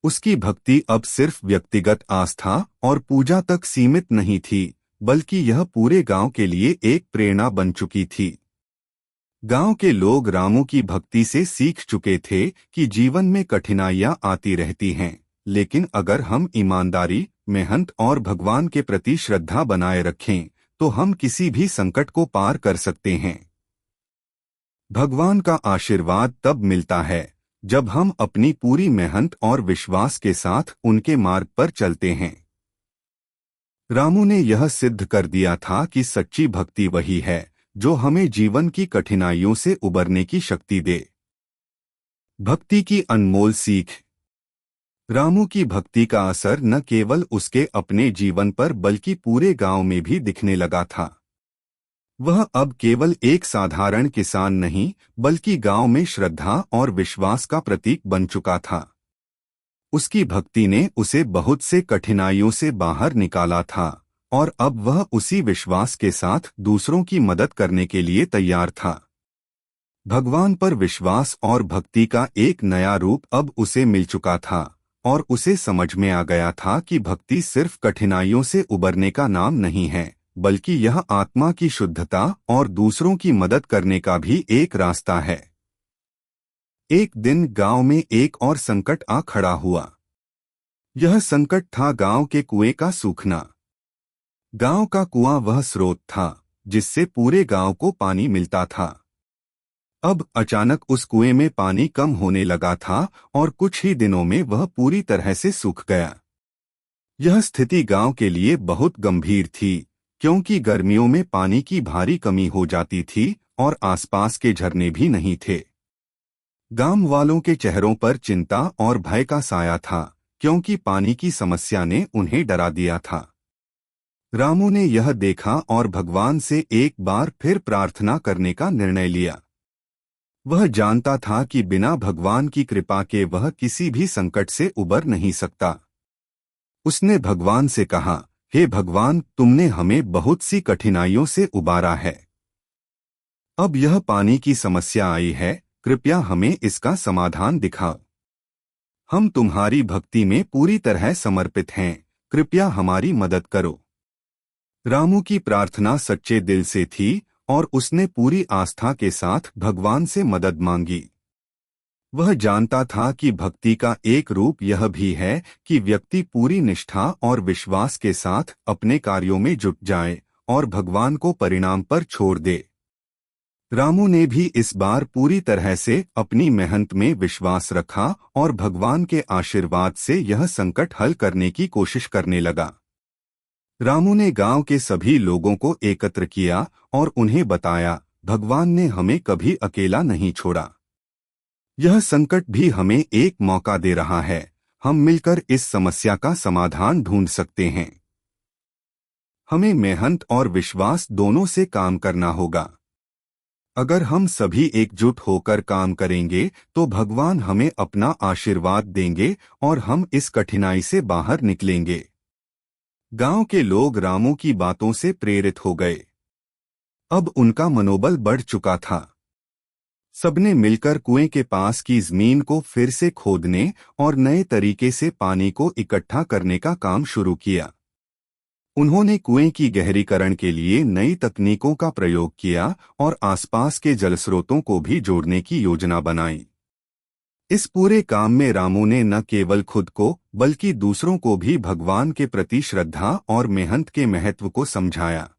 उसकी भक्ति अब सिर्फ व्यक्तिगत आस्था और पूजा तक सीमित नहीं थी, बल्कि यह पूरे गांव के लिए एक प्रेरणा बन चुकी थी। गांव के लोग रामू की भक्ति से सीख चुके थे कि जीवन में कठिनाइयां आती रहती हैं, लेकिन अगर हम ईमानदारी, मेहनत और भगवान के प्रति श्रद्धा बनाए रखें तो हम किसी भी संकट को पार कर सकते हैं। भगवान का आशीर्वाद तब मिलता है जब हम अपनी पूरी मेहनत और विश्वास के साथ उनके मार्ग पर चलते हैं। रामू ने यह सिद्ध कर दिया था कि सच्ची भक्ति वही है जो हमें जीवन की कठिनाइयों से उबरने की शक्ति दे। भक्ति की अनमोल सीख। रामू की भक्ति का असर न केवल उसके अपने जीवन पर बल्कि पूरे गांव में भी दिखने लगा था। वह अब केवल एक साधारण किसान नहीं, बल्कि गांव में श्रद्धा और विश्वास का प्रतीक बन चुका था। उसकी भक्ति ने उसे बहुत से कठिनाइयों से बाहर निकाला था और अब वह उसी विश्वास के साथ दूसरों की मदद करने के लिए तैयार था। भगवान पर विश्वास और भक्ति का एक नया रूप अब उसे मिल चुका था और उसे समझ में आ गया था कि भक्ति सिर्फ कठिनाइयों से उबरने का नाम नहीं है, बल्कि यह आत्मा की शुद्धता और दूसरों की मदद करने का भी एक रास्ता है। एक दिन गांव में एक और संकट आ खड़ा हुआ। यह संकट था गांव के कुएं का सूखना। गांव का कुआं वह स्रोत था जिससे पूरे गांव को पानी मिलता था। अब अचानक उस कुएं में पानी कम होने लगा था और कुछ ही दिनों में वह पूरी तरह से सूख गया। यह स्थिति गांव के लिए बहुत गंभीर थी, क्योंकि गर्मियों में पानी की भारी कमी हो जाती थी और आसपास के झरने भी नहीं थे। गांव वालों के चेहरों पर चिंता और भय का साया था, क्योंकि पानी की समस्या ने उन्हें डरा दिया था। रामू ने यह देखा और भगवान से एक बार फिर प्रार्थना करने का निर्णय लिया। वह जानता था कि बिना भगवान की कृपा के वह किसी भी संकट से उबर नहीं सकता। उसने भगवान से कहा, हे भगवान, तुमने हमें बहुत सी कठिनाइयों से उबारा है। अब यह पानी की समस्या आई है, कृपया हमें इसका समाधान दिखाओ। हम तुम्हारी भक्ति में पूरी तरह समर्पित हैं, कृपया हमारी मदद करो। रामू की प्रार्थना सच्चे दिल से थी और उसने पूरी आस्था के साथ भगवान से मदद मांगी। वह जानता था कि भक्ति का एक रूप यह भी है कि व्यक्ति पूरी निष्ठा और विश्वास के साथ अपने कार्यों में जुट जाए और भगवान को परिणाम पर छोड़ दे। रामू ने भी इस बार पूरी तरह से अपनी मेहनत में विश्वास रखा और भगवान के आशीर्वाद से यह संकट हल करने की कोशिश करने लगा। रामू ने गांव के सभी लोगों को एकत्र किया और उन्हें बताया, भगवान ने हमें कभी अकेला नहीं छोड़ा। यह संकट भी हमें एक मौका दे रहा है, हम मिलकर इस समस्या का समाधान ढूंढ सकते हैं। हमें मेहनत और विश्वास दोनों से काम करना होगा। अगर हम सभी एकजुट होकर काम करेंगे तो भगवान हमें अपना आशीर्वाद देंगे और हम इस कठिनाई से बाहर निकलेंगे। गांव के लोग रामू की बातों से प्रेरित हो गए। अब उनका मनोबल बढ़ चुका था। सबने मिलकर कुएं के पास की जमीन को फिर से खोदने और नए तरीके से पानी को इकट्ठा करने का काम शुरू किया। उन्होंने कुएं की गहरीकरण के लिए नई तकनीकों का प्रयोग किया और आसपास के जलस्रोतों को भी जोड़ने की योजना बनाई। इस पूरे काम में रामू ने न केवल खुद को बल्कि दूसरों को भी भगवान के प्रति श्रद्धा और मेहनत के महत्व को समझाया।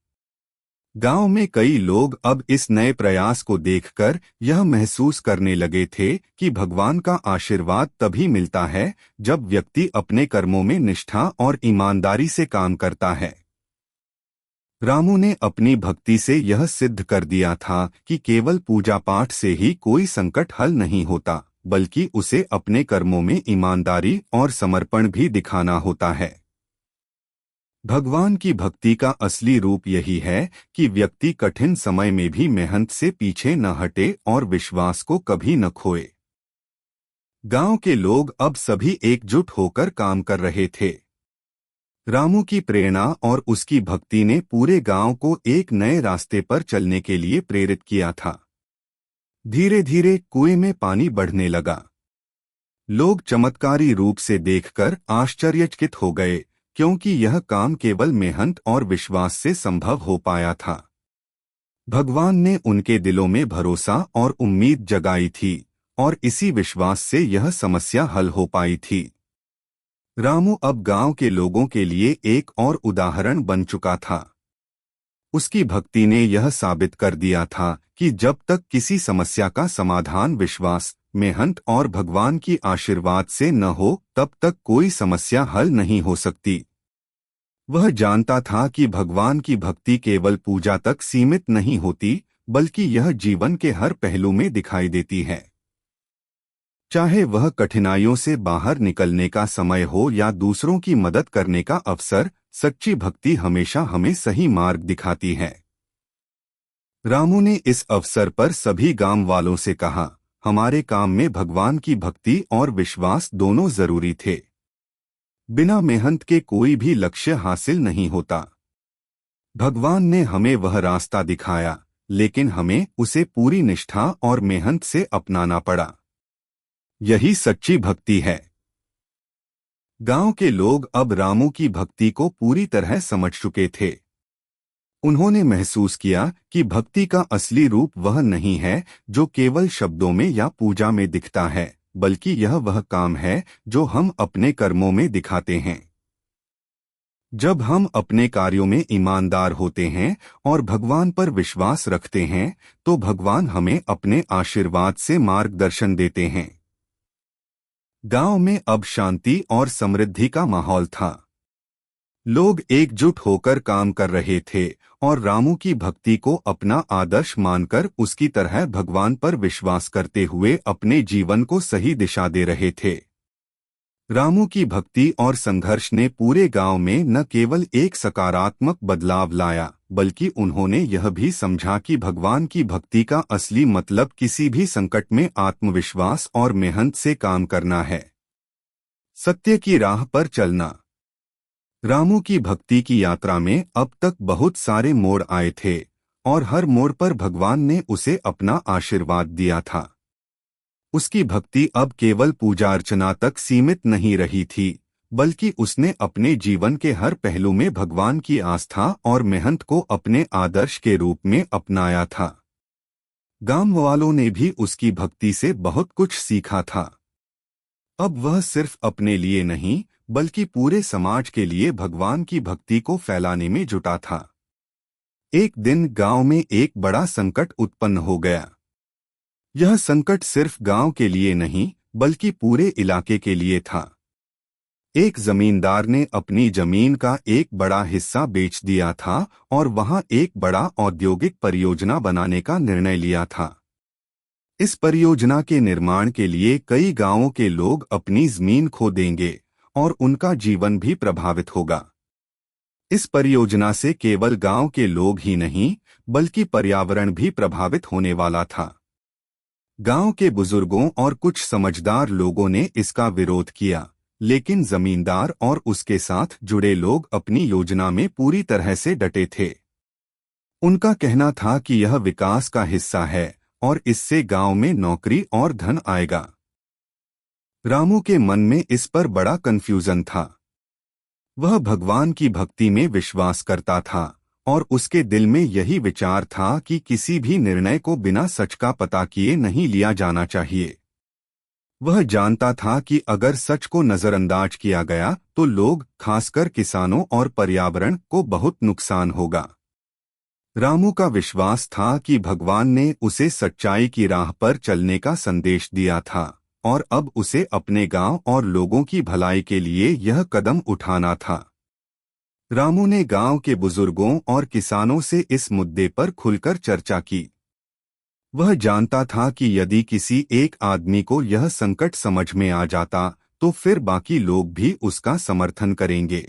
गांव में कई लोग अब इस नए प्रयास को देखकर यह महसूस करने लगे थे कि भगवान का आशीर्वाद तभी मिलता है जब व्यक्ति अपने कर्मों में निष्ठा और ईमानदारी से काम करता है। रामू ने अपनी भक्ति से यह सिद्ध कर दिया था कि केवल पूजा पाठ से ही कोई संकट हल नहीं होता, बल्कि उसे अपने कर्मों में ईमानदारी और समर्पण भी दिखाना होता है। भगवान की भक्ति का असली रूप यही है कि व्यक्ति कठिन समय में भी मेहनत से पीछे न हटे और विश्वास को कभी न खोए। गांव के लोग अब सभी एकजुट होकर काम कर रहे थे। रामू की प्रेरणा और उसकी भक्ति ने पूरे गांव को एक नए रास्ते पर चलने के लिए प्रेरित किया था। धीरे धीरे कुएं में पानी बढ़ने लगा। लोग चमत्कारी रूप से देखकर आश्चर्यचकित हो गए, क्योंकि यह काम केवल मेहनत और विश्वास से संभव हो पाया था। भगवान ने उनके दिलों में भरोसा और उम्मीद जगाई थी और इसी विश्वास से यह समस्या हल हो पाई थी। रामू अब गांव के लोगों के लिए एक और उदाहरण बन चुका था। उसकी भक्ति ने यह साबित कर दिया था कि जब तक किसी समस्या का समाधान विश्वास, मेहनत और भगवान की आशीर्वाद से न हो, तब तक कोई समस्या हल नहीं हो सकती। वह जानता था कि भगवान की भक्ति केवल पूजा तक सीमित नहीं होती, बल्कि यह जीवन के हर पहलू में दिखाई देती है। चाहे वह कठिनाइयों से बाहर निकलने का समय हो या दूसरों की मदद करने का अवसर, सच्ची भक्ति हमेशा हमें सही मार्ग दिखाती है। रामू ने इस अवसर पर सभी गांव वालों से कहा, हमारे काम में भगवान की भक्ति और विश्वास दोनों जरूरी थे। बिना मेहनत के कोई भी लक्ष्य हासिल नहीं होता। भगवान ने हमें वह रास्ता दिखाया, लेकिन हमें उसे पूरी निष्ठा और मेहनत से अपनाना पड़ा। यही सच्ची भक्ति है। गांव के लोग अब रामू की भक्ति को पूरी तरह समझ चुके थे। उन्होंने महसूस किया कि भक्ति का असली रूप वह नहीं है जो केवल शब्दों में या पूजा में दिखता है, बल्कि यह वह काम है जो हम अपने कर्मों में दिखाते हैं। जब हम अपने कार्यों में ईमानदार होते हैं और भगवान पर विश्वास रखते हैं, तो भगवान हमें अपने आशीर्वाद से मार्गदर्शन देते हैं। गांव में अब शांति और समृद्धि का माहौल था। लोग एकजुट होकर काम कर रहे थे और रामू की भक्ति को अपना आदर्श मानकर उसकी तरह भगवान पर विश्वास करते हुए अपने जीवन को सही दिशा दे रहे थे। रामू की भक्ति और संघर्ष ने पूरे गांव में न केवल एक सकारात्मक बदलाव लाया, बल्कि उन्होंने यह भी समझा कि भगवान की भक्ति का असली मतलब किसी भी संकट में आत्मविश्वास और मेहनत से काम करना है। सत्य की राह पर चलना। रामू की भक्ति की यात्रा में अब तक बहुत सारे मोड़ आए थे और हर मोड़ पर भगवान ने उसे अपना आशीर्वाद दिया था। उसकी भक्ति अब केवल पूजा अर्चना तक सीमित नहीं रही थी, बल्कि उसने अपने जीवन के हर पहलू में भगवान की आस्था और मेहनत को अपने आदर्श के रूप में अपनाया था। गांव वालों ने भी उसकी भक्ति से बहुत कुछ सीखा था। अब वह सिर्फ अपने लिए नहीं, बल्कि पूरे समाज के लिए भगवान की भक्ति को फैलाने में जुटा था। एक दिन गांव में एक बड़ा संकट उत्पन्न हो गया। यह संकट सिर्फ गांव के लिए नहीं, बल्कि पूरे इलाके के लिए था। एक जमींदार ने अपनी जमीन का एक बड़ा हिस्सा बेच दिया था और वहां एक बड़ा औद्योगिक परियोजना बनाने का निर्णय लिया था। इस परियोजना के निर्माण के लिए कई गांवों के लोग अपनी जमीन खो देंगे और उनका जीवन भी प्रभावित होगा। इस परियोजना से केवल गांव के लोग ही नहीं, बल्कि पर्यावरण भी प्रभावित होने वाला था। गांव के बुजुर्गों और कुछ समझदार लोगों ने इसका विरोध किया, लेकिन जमींदार और उसके साथ जुड़े लोग अपनी योजना में पूरी तरह से डटे थे। उनका कहना था कि यह विकास का हिस्सा है और इससे गांव में नौकरी और धन आएगा। रामू के मन में इस पर बड़ा कंफ्यूजन था। वह भगवान की भक्ति में विश्वास करता था और उसके दिल में यही विचार था कि किसी भी निर्णय को बिना सच का पता किए नहीं लिया जाना चाहिए। वह जानता था कि अगर सच को नजरअंदाज किया गया तो लोग, खासकर किसानों और पर्यावरण को बहुत नुकसान होगा। रामू का विश्वास था कि भगवान ने उसे सच्चाई की राह पर चलने का संदेश दिया था और अब उसे अपने गांव और लोगों की भलाई के लिए यह कदम उठाना था। रामू ने गांव के बुजुर्गों और किसानों से इस मुद्दे पर खुलकर चर्चा की। वह जानता था कि यदि किसी एक आदमी को यह संकट समझ में आ जाता तो फिर बाकी लोग भी उसका समर्थन करेंगे।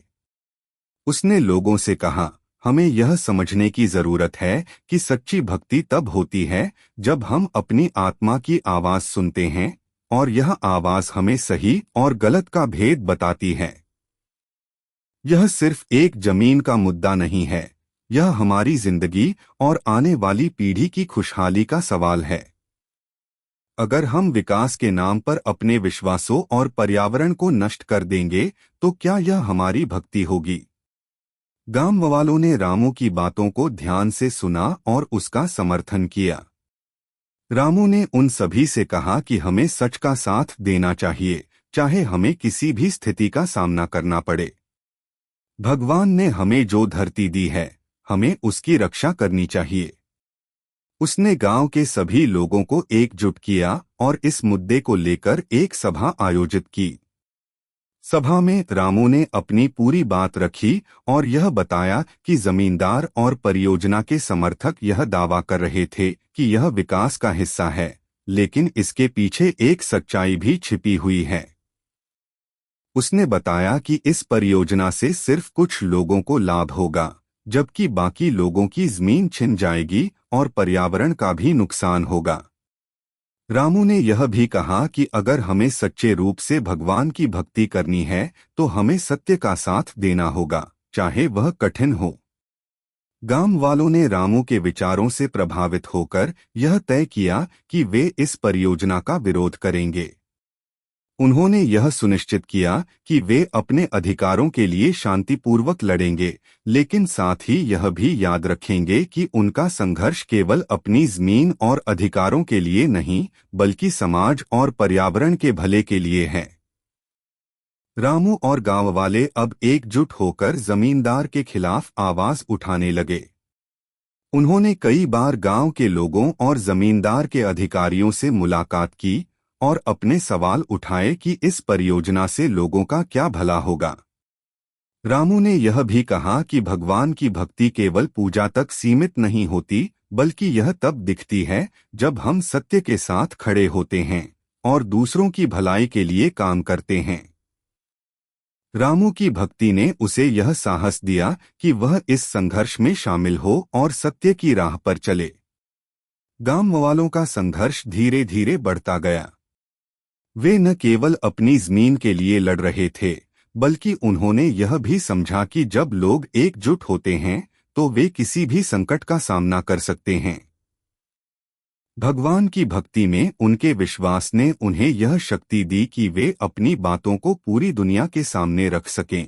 उसने लोगों से कहा, हमें यह समझने की जरूरत है कि सच्ची भक्ति तब होती है जब हम अपनी आत्मा की आवाज सुनते हैं और यह आवाज हमें सही और गलत का भेद बताती है। यह सिर्फ एक जमीन का मुद्दा नहीं है, यह हमारी जिंदगी और आने वाली पीढ़ी की खुशहाली का सवाल है। अगर हम विकास के नाम पर अपने विश्वासों और पर्यावरण को नष्ट कर देंगे तो क्या यह हमारी भक्ति होगी? गांव वालों ने रामू की बातों को ध्यान से सुना और उसका समर्थन किया। रामू ने उन सभी से कहा कि हमें सच का साथ देना चाहिए, चाहे हमें किसी भी स्थिति का सामना करना पड़े। भगवान ने हमें जो धरती दी है, हमें उसकी रक्षा करनी चाहिए। उसने गांव के सभी लोगों को एकजुट किया और इस मुद्दे को लेकर एक सभा आयोजित की। सभा में रामू ने अपनी पूरी बात रखी और यह बताया कि जमींदार और परियोजना के समर्थक यह दावा कर रहे थे कि यह विकास का हिस्सा है, लेकिन इसके पीछे एक सच्चाई भी छिपी हुई है। उसने बताया कि इस परियोजना से सिर्फ कुछ लोगों को लाभ होगा, जबकि बाकी लोगों की जमीन छिन जाएगी और पर्यावरण का भी नुकसान होगा। रामू ने यह भी कहा कि अगर हमें सच्चे रूप से भगवान की भक्ति करनी है तो हमें सत्य का साथ देना होगा, चाहे वह कठिन हो। गांव वालों ने रामू के विचारों से प्रभावित होकर यह तय किया कि वे इस परियोजना का विरोध करेंगे। उन्होंने यह सुनिश्चित किया कि वे अपने अधिकारों के लिए शांतिपूर्वक लड़ेंगे, लेकिन साथ ही यह भी याद रखेंगे कि उनका संघर्ष केवल अपनी जमीन और अधिकारों के लिए नहीं, बल्कि समाज और पर्यावरण के भले के लिए है। रामू और गांव वाले अब एकजुट होकर जमींदार के खिलाफ आवाज उठाने लगे। उन्होंने कई बार गांव के लोगों और जमींदार के अधिकारियों से मुलाकात की और अपने सवाल उठाए कि इस परियोजना से लोगों का क्या भला होगा। रामू ने यह भी कहा कि भगवान की भक्ति केवल पूजा तक सीमित नहीं होती, बल्कि यह तब दिखती है जब हम सत्य के साथ खड़े होते हैं और दूसरों की भलाई के लिए काम करते हैं। रामू की भक्ति ने उसे यह साहस दिया कि वह इस संघर्ष में शामिल हो और सत्य की राह पर चले। गांव वालों का संघर्ष धीरे धीरे बढ़ता गया। वे न केवल अपनी जमीन के लिए लड़ रहे थे, बल्कि उन्होंने यह भी समझा कि जब लोग एकजुट होते हैं तो वे किसी भी संकट का सामना कर सकते हैं। भगवान की भक्ति में उनके विश्वास ने उन्हें यह शक्ति दी कि वे अपनी बातों को पूरी दुनिया के सामने रख सकें।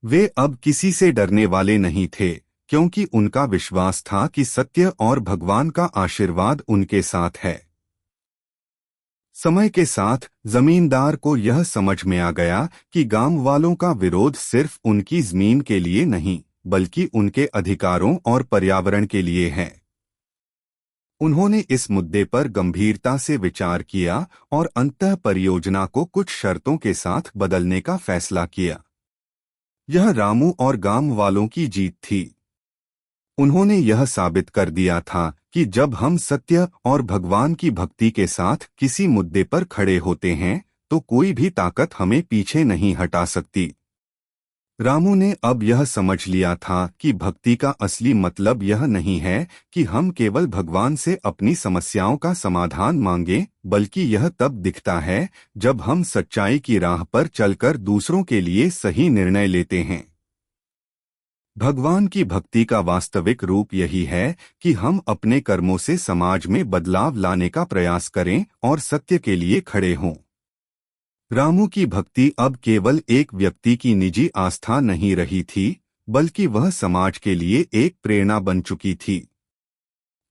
वे अब किसी से डरने वाले नहीं थे, क्योंकि उनका विश्वास था कि सत्य और भगवान का आशीर्वाद उनके साथ है। समय के साथ जमींदार को यह समझ में आ गया कि गांव वालों का विरोध सिर्फ उनकी जमीन के लिए नहीं, बल्कि उनके अधिकारों और पर्यावरण के लिए है। उन्होंने इस मुद्दे पर गंभीरता से विचार किया और अंततः परियोजना को कुछ शर्तों के साथ बदलने का फैसला किया। यह रामू और गांव वालों की जीत थी। उन्होंने यह साबित कर दिया था कि जब हम सत्य और भगवान की भक्ति के साथ किसी मुद्दे पर खड़े होते हैं तो कोई भी ताकत हमें पीछे नहीं हटा सकती। रामू ने अब यह समझ लिया था कि भक्ति का असली मतलब यह नहीं है कि हम केवल भगवान से अपनी समस्याओं का समाधान मांगें, बल्कि यह तब दिखता है जब हम सच्चाई की राह पर चलकर दूसरों के लिए सही निर्णय लेते हैं। भगवान की भक्ति का वास्तविक रूप यही है कि हम अपने कर्मों से समाज में बदलाव लाने का प्रयास करें और सत्य के लिए खड़े हों। रामू की भक्ति अब केवल एक व्यक्ति की निजी आस्था नहीं रही थी, बल्कि वह समाज के लिए एक प्रेरणा बन चुकी थी।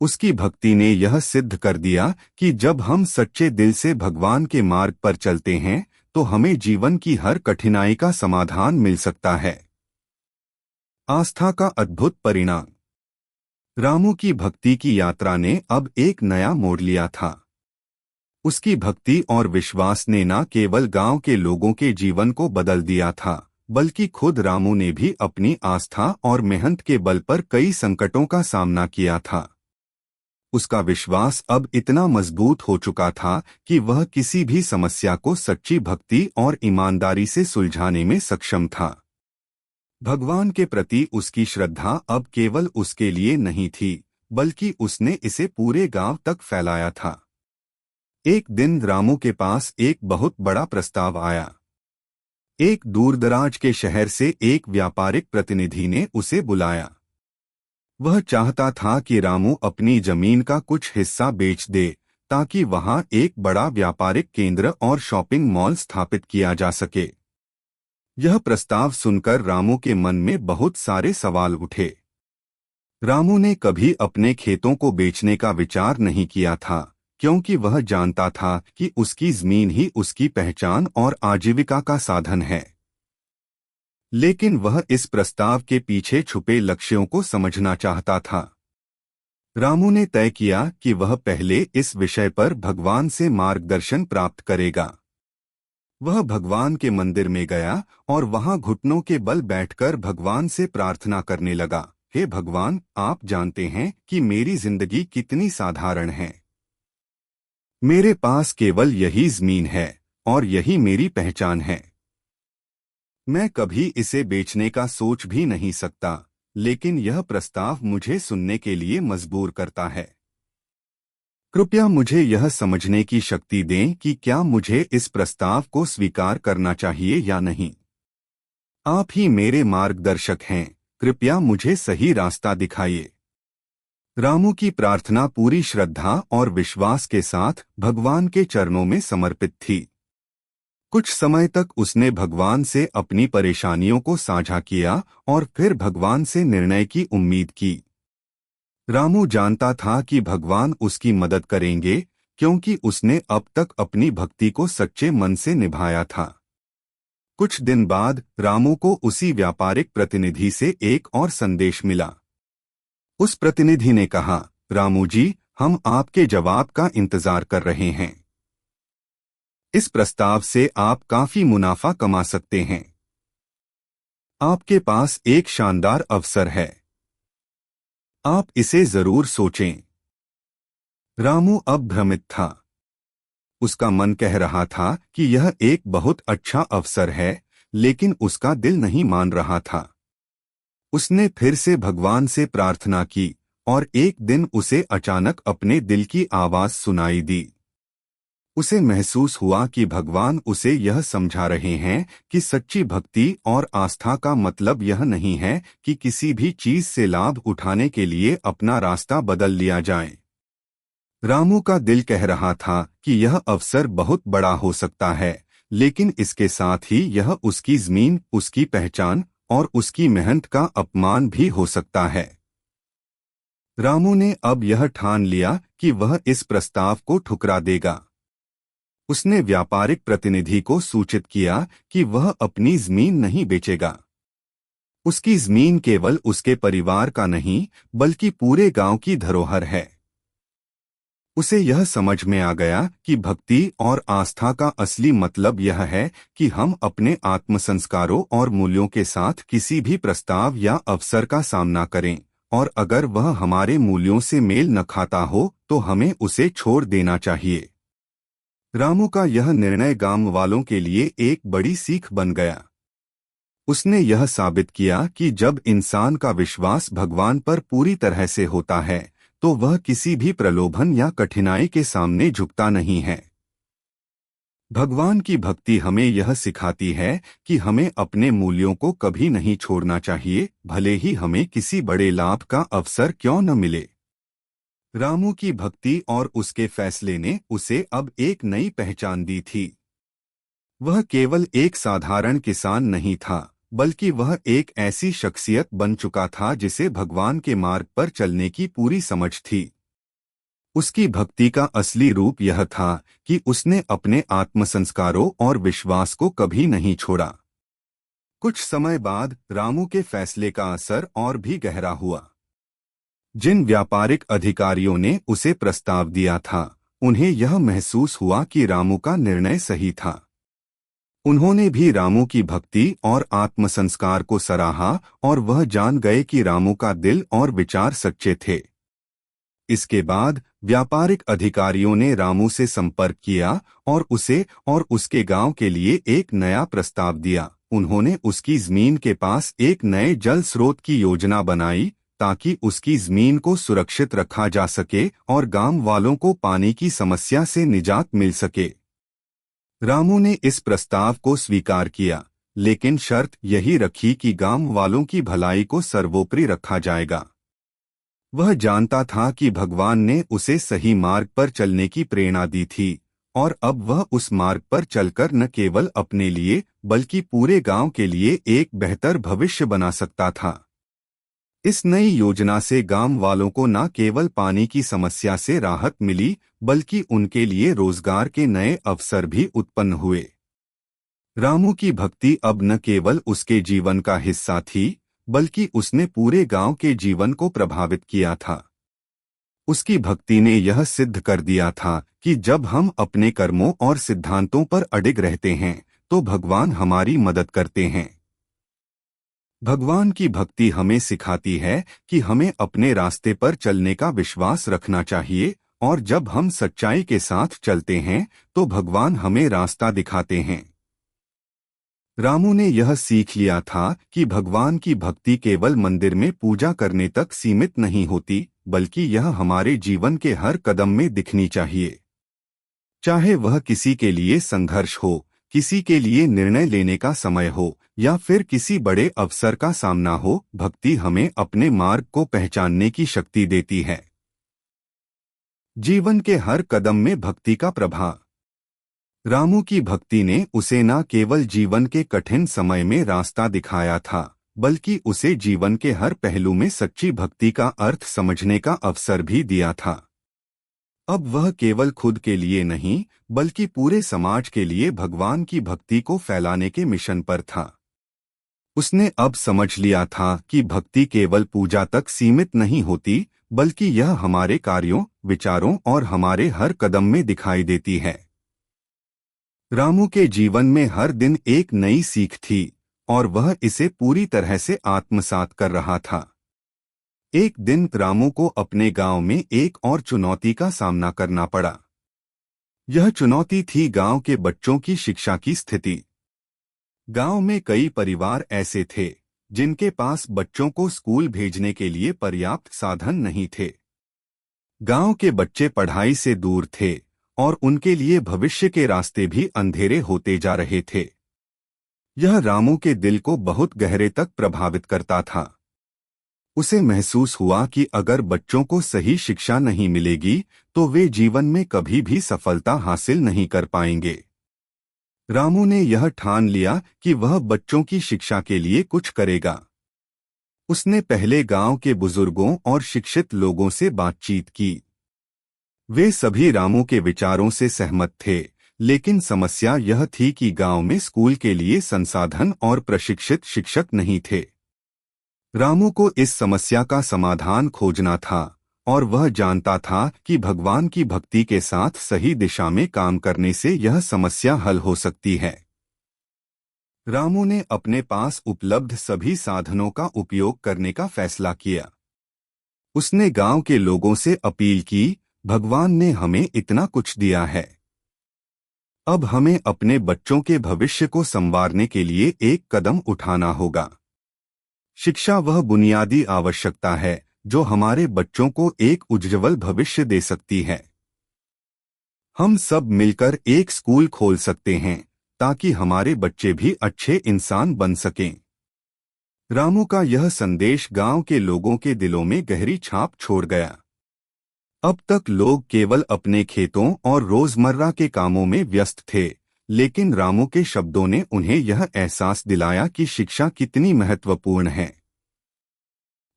उसकी भक्ति ने यह सिद्ध कर दिया कि जब हम सच्चे दिल से भगवान के मार्ग पर चलते हैं तो हमें जीवन की हर कठिनाई का समाधान मिल सकता है। आस्था का अद्भुत परिणाम। रामू की भक्ति की यात्रा ने अब एक नया मोड़ लिया था। उसकी भक्ति और विश्वास ने न केवल गांव के लोगों के जीवन को बदल दिया था, बल्कि खुद रामू ने भी अपनी आस्था और मेहनत के बल पर कई संकटों का सामना किया था। उसका विश्वास अब इतना मजबूत हो चुका था कि वह किसी भी समस्या को सच्ची भक्ति और ईमानदारी से सुलझाने में सक्षम था। भगवान के प्रति उसकी श्रद्धा अब केवल उसके लिए नहीं थी, बल्कि उसने इसे पूरे गांव तक फैलाया था। एक दिन रामू के पास एक बहुत बड़ा प्रस्ताव आया। एक दूरदराज के शहर से एक व्यापारिक प्रतिनिधि ने उसे बुलाया। वह चाहता था कि रामू अपनी जमीन का कुछ हिस्सा बेच दे ताकि वहां एक बड़ा व्यापारिक केंद्र और शॉपिंग मॉल स्थापित किया जा सके। यह प्रस्ताव सुनकर रामू के मन में बहुत सारे सवाल उठे। रामू ने कभी अपने खेतों को बेचने का विचार नहीं किया था, क्योंकि वह जानता था कि उसकी जमीन ही उसकी पहचान और आजीविका का साधन है। लेकिन वह इस प्रस्ताव के पीछे छुपे लक्ष्यों को समझना चाहता था। रामू ने तय किया कि वह पहले इस विषय पर भगवान से मार्गदर्शन प्राप्त करेगा। वह भगवान के मंदिर में गया और वहां घुटनों के बल बैठकर भगवान से प्रार्थना करने लगा, हे भगवान, आप जानते हैं कि मेरी जिंदगी कितनी साधारण है। मेरे पास केवल यही जमीन है और यही मेरी पहचान है। मैं कभी इसे बेचने का सोच भी नहीं सकता, लेकिन यह प्रस्ताव मुझे सुनने के लिए मजबूर करता है। कृपया मुझे यह समझने की शक्ति दें कि क्या मुझे इस प्रस्ताव को स्वीकार करना चाहिए या नहीं। आप ही मेरे मार्गदर्शक हैं, कृपया मुझे सही रास्ता दिखाइए। रामू की प्रार्थना पूरी श्रद्धा और विश्वास के साथ भगवान के चरणों में समर्पित थी। कुछ समय तक उसने भगवान से अपनी परेशानियों को साझा किया और फिर भगवान से निर्णय की उम्मीद की। रामू जानता था कि भगवान उसकी मदद करेंगे, क्योंकि उसने अब तक अपनी भक्ति को सच्चे मन से निभाया था। कुछ दिन बाद रामू को उसी व्यापारिक प्रतिनिधि से एक और संदेश मिला। उस प्रतिनिधि ने कहा, रामू जी, हम आपके जवाब का इंतजार कर रहे हैं। इस प्रस्ताव से आप काफी मुनाफा कमा सकते हैं। आपके पास एक शानदार अवसर है। आप इसे जरूर सोचें। रामू अब भ्रमित था। उसका मन कह रहा था कि यह एक बहुत अच्छा अवसर है, लेकिन उसका दिल नहीं मान रहा था। उसने फिर से भगवान से प्रार्थना की और एक दिन उसे अचानक अपने दिल की आवाज सुनाई दी। उसे महसूस हुआ कि भगवान उसे यह समझा रहे हैं कि सच्ची भक्ति और आस्था का मतलब यह नहीं है कि किसी भी चीज से लाभ उठाने के लिए अपना रास्ता बदल लिया जाए। रामू का दिल कह रहा था कि यह अवसर बहुत बड़ा हो सकता है, लेकिन इसके साथ ही यह उसकी जमीन, उसकी पहचान और उसकी मेहनत का अपमान भी हो सकता है। रामू ने अब यह ठान लिया कि वह इस प्रस्ताव को ठुकरा देगा। उसने व्यापारिक प्रतिनिधि को सूचित किया कि वह अपनी जमीन नहीं बेचेगा। उसकी जमीन केवल उसके परिवार का नहीं, बल्कि पूरे गांव की धरोहर है। उसे यह समझ में आ गया कि भक्ति और आस्था का असली मतलब यह है कि हम अपने आत्मसंस्कारों और मूल्यों के साथ किसी भी प्रस्ताव या अवसर का सामना करें, और अगर वह हमारे मूल्यों से मेल न खाता हो तो हमें उसे छोड़ देना चाहिए। रामू का यह निर्णय गांव वालों के लिए एक बड़ी सीख बन गया। उसने यह साबित किया कि जब इंसान का विश्वास भगवान पर पूरी तरह से होता है तो वह किसी भी प्रलोभन या कठिनाई के सामने झुकता नहीं है। भगवान की भक्ति हमें यह सिखाती है कि हमें अपने मूल्यों को कभी नहीं छोड़ना चाहिए, भले ही हमें किसी बड़े लाभ का अवसर क्यों न मिले। रामू की भक्ति और उसके फैसले ने उसे अब एक नई पहचान दी थी। वह केवल एक साधारण किसान नहीं था, बल्कि वह एक ऐसी शख्सियत बन चुका था जिसे भगवान के मार्ग पर चलने की पूरी समझ थी। उसकी भक्ति का असली रूप यह था कि उसने अपने आत्मसंस्कारों और विश्वास को कभी नहीं छोड़ा। कुछ समय बाद रामू के फैसले का असर और भी गहरा हुआ। जिन व्यापारिक अधिकारियों ने उसे प्रस्ताव दिया था, उन्हें यह महसूस हुआ कि रामू का निर्णय सही था। उन्होंने भी रामू की भक्ति और आत्मसंस्कार को सराहा और वह जान गए कि रामू का दिल और विचार सच्चे थे। इसके बाद व्यापारिक अधिकारियों ने रामू से संपर्क किया और उसे और उसके गांव के लिए एक नया प्रस्ताव दिया। उन्होंने उसकी जमीन के पास एक नए जल स्रोत की योजना बनाई ताकि उसकी जमीन को सुरक्षित रखा जा सके और गांव वालों को पानी की समस्या से निजात मिल सके। रामू ने इस प्रस्ताव को स्वीकार किया, लेकिन शर्त यही रखी कि गांव वालों की भलाई को सर्वोपरि रखा जाएगा। वह जानता था कि भगवान ने उसे सही मार्ग पर चलने की प्रेरणा दी थी और अब वह उस मार्ग पर चलकर न केवल अपने लिए बल्कि पूरे गांव के लिए एक बेहतर भविष्य बना सकता था। इस नई योजना से गांव वालों को न केवल पानी की समस्या से राहत मिली, बल्कि उनके लिए रोजगार के नए अवसर भी उत्पन्न हुए। रामू की भक्ति अब न केवल उसके जीवन का हिस्सा थी, बल्कि उसने पूरे गांव के जीवन को प्रभावित किया था। उसकी भक्ति ने यह सिद्ध कर दिया था कि जब हम अपने कर्मों और सिद्धांतों पर अडिग रहते हैं तो भगवान हमारी मदद करते हैं। भगवान की भक्ति हमें सिखाती है कि हमें अपने रास्ते पर चलने का विश्वास रखना चाहिए, और जब हम सच्चाई के साथ चलते हैं तो भगवान हमें रास्ता दिखाते हैं। रामू ने यह सीख लिया था कि भगवान की भक्ति केवल मंदिर में पूजा करने तक सीमित नहीं होती, बल्कि यह हमारे जीवन के हर कदम में दिखनी चाहिए। चाहे वह किसी के लिए संघर्ष हो, किसी के लिए निर्णय लेने का समय हो या फिर किसी बड़े अवसर का सामना हो, भक्ति हमें अपने मार्ग को पहचानने की शक्ति देती है। जीवन के हर कदम में भक्ति का प्रभाव। रामू की भक्ति ने उसे न केवल जीवन के कठिन समय में रास्ता दिखाया था, बल्कि उसे जीवन के हर पहलू में सच्ची भक्ति का अर्थ समझने का अवसर भी दिया था। अब वह केवल खुद के लिए नहीं, बल्कि पूरे समाज के लिए भगवान की भक्ति को फैलाने के मिशन पर था। उसने अब समझ लिया था कि भक्ति केवल पूजा तक सीमित नहीं होती, बल्कि यह हमारे कार्यों, विचारों और हमारे हर कदम में दिखाई देती है। रामू के जीवन में हर दिन एक नई सीख थी और वह इसे पूरी तरह से आत्मसात कर रहा था। एक दिन रामू को अपने गांव में एक और चुनौती का सामना करना पड़ा। यह चुनौती थी गांव के बच्चों की शिक्षा की स्थिति। गांव में कई परिवार ऐसे थे जिनके पास बच्चों को स्कूल भेजने के लिए पर्याप्त साधन नहीं थे। गांव के बच्चे पढ़ाई से दूर थे और उनके लिए भविष्य के रास्ते भी अंधेरे होते जा रहे थे। यह रामू के दिल को बहुत गहरे तक प्रभावित करता था। उसे महसूस हुआ कि अगर बच्चों को सही शिक्षा नहीं मिलेगी तो वे जीवन में कभी भी सफलता हासिल नहीं कर पाएंगे। रामू ने यह ठान लिया कि वह बच्चों की शिक्षा के लिए कुछ करेगा। उसने पहले गांव के बुजुर्गों और शिक्षित लोगों से बातचीत की। वे सभी रामू के विचारों से सहमत थे, लेकिन समस्या यह थी कि गांव में स्कूल के लिए संसाधन और प्रशिक्षित शिक्षक नहीं थे। रामू को इस समस्या का समाधान खोजना था और वह जानता था कि भगवान की भक्ति के साथ सही दिशा में काम करने से यह समस्या हल हो सकती है। रामू ने अपने पास उपलब्ध सभी साधनों का उपयोग करने का फैसला किया। उसने गांव के लोगों से अपील की, भगवान ने हमें इतना कुछ दिया है, अब हमें अपने बच्चों के भविष्य को संवारने के लिए एक कदम उठाना होगा। शिक्षा वह बुनियादी आवश्यकता है जो हमारे बच्चों को एक उज्ज्वल भविष्य दे सकती है। हम सब मिलकर एक स्कूल खोल सकते हैं ताकि हमारे बच्चे भी अच्छे इंसान बन सकें। रामू का यह संदेश गांव के लोगों के दिलों में गहरी छाप छोड़ गया। अब तक लोग केवल अपने खेतों और रोजमर्रा के कामों में व्यस्त थे, लेकिन रामू के शब्दों ने उन्हें यह एहसास दिलाया कि शिक्षा कितनी महत्वपूर्ण है।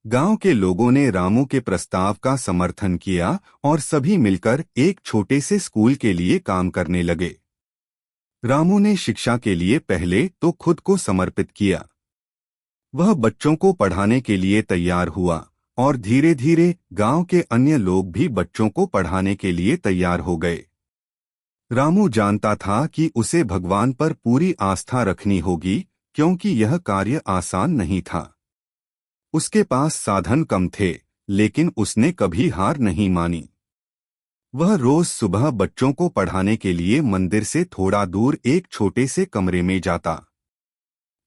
गांव के लोगों ने रामू के प्रस्ताव का समर्थन किया और सभी मिलकर एक छोटे से स्कूल के लिए काम करने लगे। रामू ने शिक्षा के लिए पहले तो खुद को समर्पित किया। वह बच्चों को पढ़ाने के लिए तैयार हुआ और धीरे धीरे गांव के अन्य लोग भी बच्चों को पढ़ाने के लिए तैयार हो गए। रामू जानता था कि उसे भगवान पर पूरी आस्था रखनी होगी, क्योंकि यह कार्य आसान नहीं था। उसके पास साधन कम थे, लेकिन उसने कभी हार नहीं मानी। वह रोज सुबह बच्चों को पढ़ाने के लिए मंदिर से थोड़ा दूर एक छोटे से कमरे में जाता।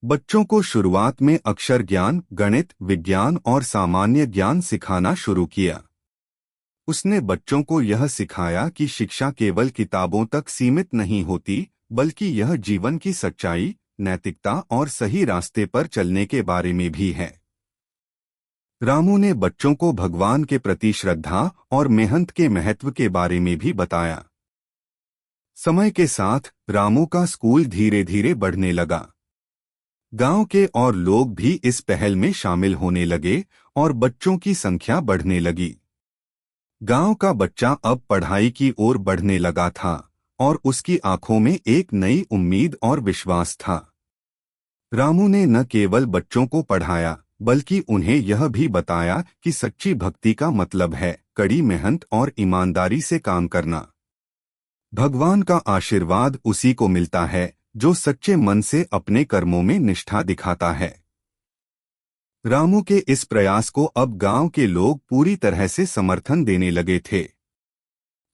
बच्चों को शुरुआत में अक्षर ज्ञान, गणित, विज्ञान और सामान्य ज्ञान सिखाना शुरू किया। उसने बच्चों को यह सिखाया कि शिक्षा केवल किताबों तक सीमित नहीं होती, बल्कि यह जीवन की सच्चाई, नैतिकता और सही रास्ते पर चलने के बारे में भी है। रामू ने बच्चों को भगवान के प्रति श्रद्धा और मेहनत के महत्व के बारे में भी बताया। समय के साथ रामू का स्कूल धीरे धीरे बढ़ने लगा। गांव के और लोग भी इस पहल में शामिल होने लगे और बच्चों की संख्या बढ़ने लगी। गांव का बच्चा अब पढ़ाई की ओर बढ़ने लगा था और उसकी आंखों में एक नई उम्मीद और विश्वास था। रामू ने न केवल बच्चों को पढ़ाया, बल्कि उन्हें यह भी बताया कि सच्ची भक्ति का मतलब है कड़ी मेहनत और ईमानदारी से काम करना। भगवान का आशीर्वाद उसी को मिलता है जो सच्चे मन से अपने कर्मों में निष्ठा दिखाता है। रामू के इस प्रयास को अब गांव के लोग पूरी तरह से समर्थन देने लगे थे।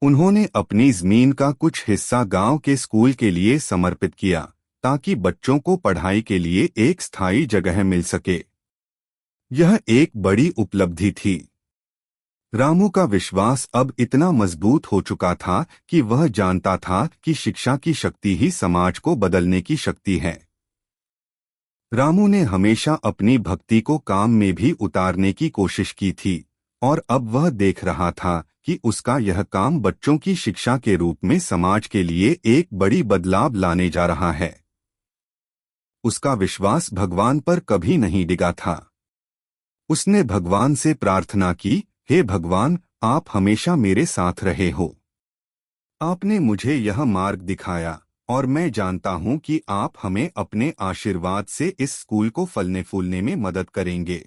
उन्होंने अपनी जमीन का कुछ हिस्सा गांव के स्कूल के लिए समर्पित किया ताकि बच्चों को पढ़ाई के लिए एक स्थायी जगह मिल सके। यह एक बड़ी उपलब्धि थी। रामू का विश्वास अब इतना मजबूत हो चुका था कि वह जानता था कि शिक्षा की शक्ति ही समाज को बदलने की शक्ति है। रामू ने हमेशा अपनी भक्ति को काम में भी उतारने की कोशिश की थी और अब वह देख रहा था कि उसका यह काम बच्चों की शिक्षा के रूप में समाज के लिए एक बड़ी बदलाव लाने जा रहा है। उसका विश्वास भगवान पर कभी नहीं डिगा था। उसने भगवान से प्रार्थना की, हे भगवान, आप हमेशा मेरे साथ रहे हो। आपने मुझे यह मार्ग दिखाया और मैं जानता हूं कि आप हमें अपने आशीर्वाद से इस स्कूल को फलने फूलने में मदद करेंगे।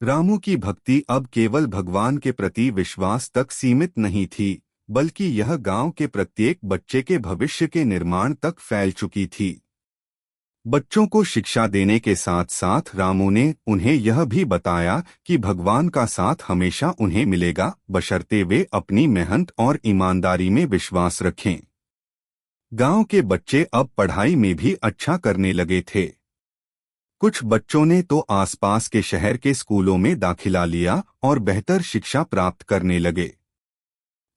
रामू की भक्ति अब केवल भगवान के प्रति विश्वास तक सीमित नहीं थी, बल्कि यह गांव के प्रत्येक बच्चे के भविष्य के निर्माण तक फैल चुकी थी। बच्चों को शिक्षा देने के साथ साथ रामू ने उन्हें यह भी बताया कि भगवान का साथ हमेशा उन्हें मिलेगा, बशर्ते वे अपनी मेहनत और ईमानदारी में विश्वास रखें। गांव के बच्चे अब पढ़ाई में भी अच्छा करने लगे थे। कुछ बच्चों ने तो आसपास के शहर के स्कूलों में दाखिला लिया और बेहतर शिक्षा प्राप्त करने लगे।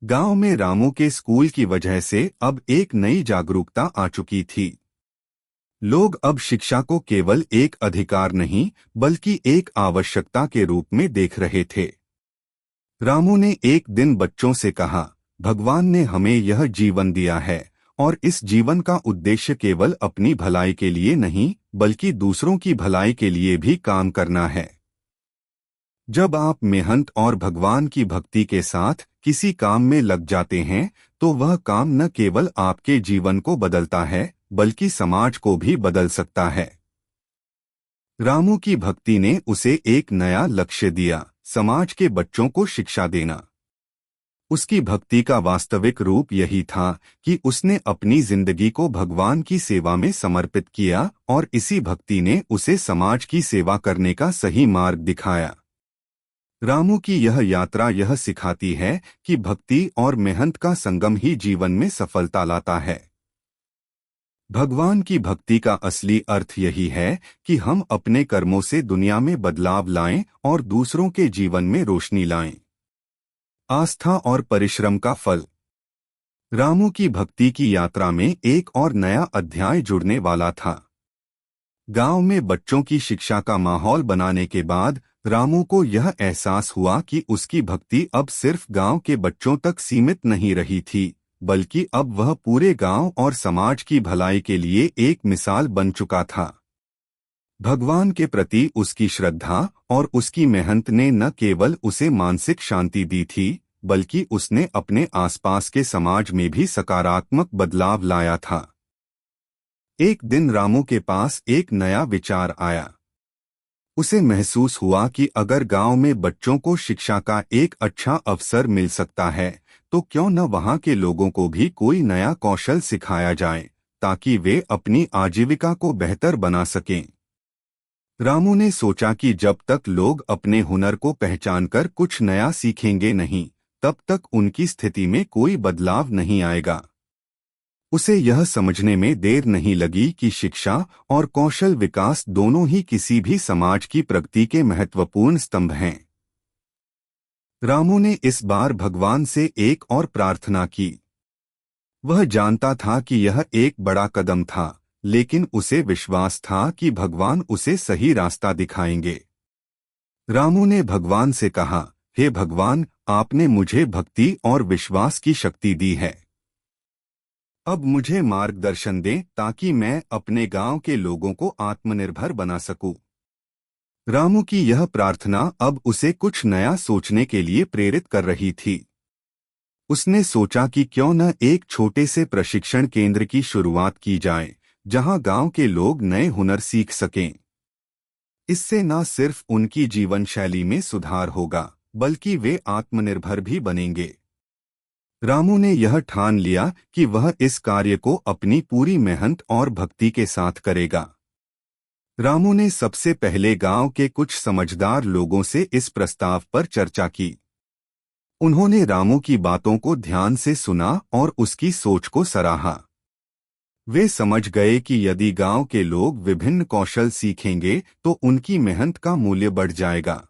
गांव में रामू के स्कूल की वजह से अब एक नई जागरूकता आ चुकी थी। लोग अब शिक्षा को केवल एक अधिकार नहीं बल्कि एक आवश्यकता के रूप में देख रहे थे। रामू ने एक दिन बच्चों से कहा, भगवान ने हमें यह जीवन दिया है और इस जीवन का उद्देश्य केवल अपनी भलाई के लिए नहीं बल्कि दूसरों की भलाई के लिए भी काम करना है। जब आप मेहनत और भगवान की भक्ति के साथ किसी काम में लग जाते हैं तो वह काम न केवल आपके जीवन को बदलता है बल्कि समाज को भी बदल सकता है। रामू की भक्ति ने उसे एक नया लक्ष्य दिया, समाज के बच्चों को शिक्षा देना। उसकी भक्ति का वास्तविक रूप यही था कि उसने अपनी जिंदगी को भगवान की सेवा में समर्पित किया और इसी भक्ति ने उसे समाज की सेवा करने का सही मार्ग दिखाया। रामू की यह यात्रा यह सिखाती है कि भक्ति और मेहनत का संगम ही जीवन में सफलता लाता है। भगवान की भक्ति का असली अर्थ यही है कि हम अपने कर्मों से दुनिया में बदलाव लाएं और दूसरों के जीवन में रोशनी लाएं। आस्था और परिश्रम का फल। रामू की भक्ति की यात्रा में एक और नया अध्याय जुड़ने वाला था। गांव में बच्चों की शिक्षा का माहौल बनाने के बाद रामू को यह एहसास हुआ कि उसकी भक्ति अब सिर्फ गांव के बच्चों तक सीमित नहीं रही थी बल्कि अब वह पूरे गांव और समाज की भलाई के लिए एक मिसाल बन चुका था। भगवान के प्रति उसकी श्रद्धा और उसकी मेहनत ने न केवल उसे मानसिक शांति दी थी बल्कि उसने अपने आसपास के समाज में भी सकारात्मक बदलाव लाया था। एक दिन रामू के पास एक नया विचार आया। उसे महसूस हुआ कि अगर गांव में बच्चों को शिक्षा का एक अच्छा अवसर मिल सकता है तो क्यों न वहां के लोगों को भी कोई नया कौशल सिखाया जाए ताकि वे अपनी आजीविका को बेहतर बना सकें। रामू ने सोचा कि जब तक लोग अपने हुनर को पहचानकर कुछ नया सीखेंगे नहीं तब तक उनकी स्थिति में कोई बदलाव नहीं आएगा। उसे यह समझने में देर नहीं लगी कि शिक्षा और कौशल विकास दोनों ही किसी भी समाज की प्रगति के महत्वपूर्ण स्तंभ हैं। रामू ने इस बार भगवान से एक और प्रार्थना की। वह जानता था कि यह एक बड़ा कदम था, लेकिन उसे विश्वास था कि भगवान उसे सही रास्ता दिखाएंगे। रामू ने भगवान से कहा, हे भगवान, आपने मुझे भक्ति और विश्वास की शक्ति दी है। अब मुझे मार्गदर्शन दें ताकि मैं अपने गांव के लोगों को आत्मनिर्भर बना सकूं। रामू की यह प्रार्थना अब उसे कुछ नया सोचने के लिए प्रेरित कर रही थी। उसने सोचा कि क्यों न एक छोटे से प्रशिक्षण केंद्र की शुरुआत की जाए जहां गांव के लोग नए हुनर सीख सकें। इससे न सिर्फ उनकी जीवन शैली में सुधार होगा बल्कि वे आत्मनिर्भर भी बनेंगे। रामू ने यह ठान लिया कि वह इस कार्य को अपनी पूरी मेहनत और भक्ति के साथ करेगा। रामू ने सबसे पहले गांव के कुछ समझदार लोगों से इस प्रस्ताव पर चर्चा की। उन्होंने रामू की बातों को ध्यान से सुना और उसकी सोच को सराहा। वे समझ गए कि यदि गांव के लोग विभिन्न कौशल सीखेंगे तो उनकी मेहनत का मूल्य बढ़ जाएगा।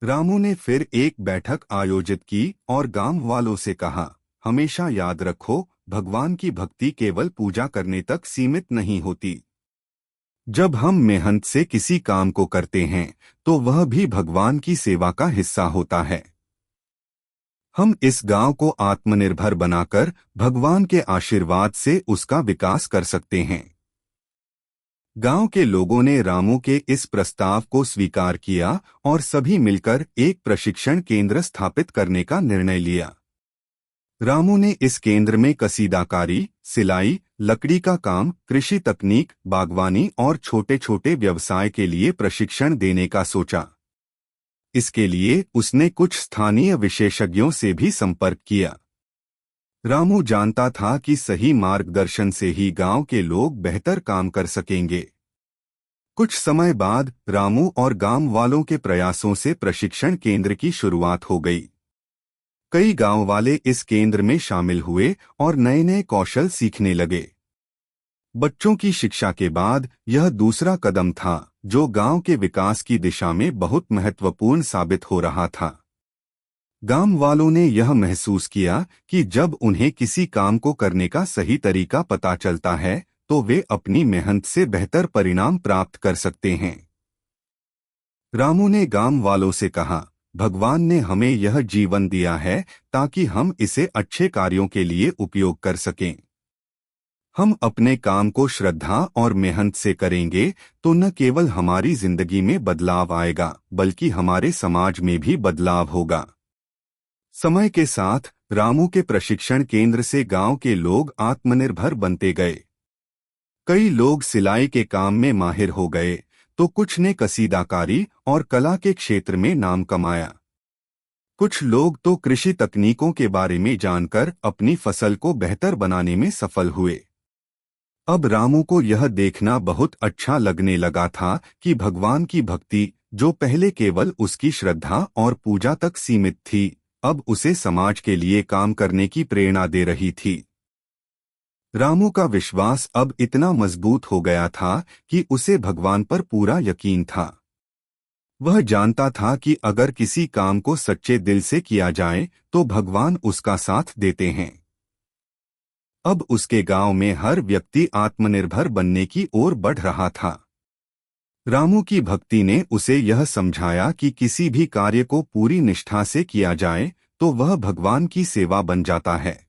रामू ने फिर एक बैठक आयोजित की और गांव वालों से कहा, हमेशा याद रखो, भगवान की भक्ति केवल पूजा करने तक सीमित नहीं होती। जब हम मेहनत से किसी काम को करते हैं तो वह भी भगवान की सेवा का हिस्सा होता है। हम इस गांव को आत्मनिर्भर बनाकर भगवान के आशीर्वाद से उसका विकास कर सकते हैं। गांव के लोगों ने रामू के इस प्रस्ताव को स्वीकार किया और सभी मिलकर एक प्रशिक्षण केंद्र स्थापित करने का निर्णय लिया। रामू ने इस केंद्र में कसीदाकारी, सिलाई, लकड़ी का काम, कृषि तकनीक, बागवानी और छोटे छोटे व्यवसाय के लिए प्रशिक्षण देने का सोचा। इसके लिए उसने कुछ स्थानीय विशेषज्ञों से भी संपर्क किया। रामू जानता था कि सही मार्गदर्शन से ही गांव के लोग बेहतर काम कर सकेंगे। कुछ समय बाद रामू और गांव वालों के प्रयासों से प्रशिक्षण केंद्र की शुरुआत हो गई। कई गांव वाले इस केंद्र में शामिल हुए और नए नए कौशल सीखने लगे। बच्चों की शिक्षा के बाद यह दूसरा कदम था जो गांव के विकास की दिशा में बहुत महत्वपूर्ण साबित हो रहा था। गांव वालों ने यह महसूस किया कि जब उन्हें किसी काम को करने का सही तरीका पता चलता है तो वे अपनी मेहनत से बेहतर परिणाम प्राप्त कर सकते हैं। रामू ने गांव वालों से कहा, भगवान ने हमें यह जीवन दिया है ताकि हम इसे अच्छे कार्यों के लिए उपयोग कर सकें। हम अपने काम को श्रद्धा और मेहनत से करेंगे तो न केवल हमारी जिंदगी में बदलाव आएगा बल्कि हमारे समाज में भी बदलाव होगा। समय के साथ रामू के प्रशिक्षण केंद्र से गांव के लोग आत्मनिर्भर बनते गए। कई लोग सिलाई के काम में माहिर हो गए तो कुछ ने कसीदाकारी और कला के क्षेत्र में नाम कमाया। कुछ लोग तो कृषि तकनीकों के बारे में जानकर अपनी फसल को बेहतर बनाने में सफल हुए। अब रामू को यह देखना बहुत अच्छा लगने लगा था कि भगवान की भक्ति, जो पहले केवल उसकी श्रद्धा और पूजा तक सीमित थी, अब उसे समाज के लिए काम करने की प्रेरणा दे रही थी। रामू का विश्वास अब इतना मजबूत हो गया था कि उसे भगवान पर पूरा यकीन था। वह जानता था कि अगर किसी काम को सच्चे दिल से किया जाए तो भगवान उसका साथ देते हैं। अब उसके गांव में हर व्यक्ति आत्मनिर्भर बनने की ओर बढ़ रहा था। रामू की भक्ति ने उसे यह समझाया कि किसी भी कार्य को पूरी निष्ठा से किया जाए तो वह भगवान की सेवा बन जाता है।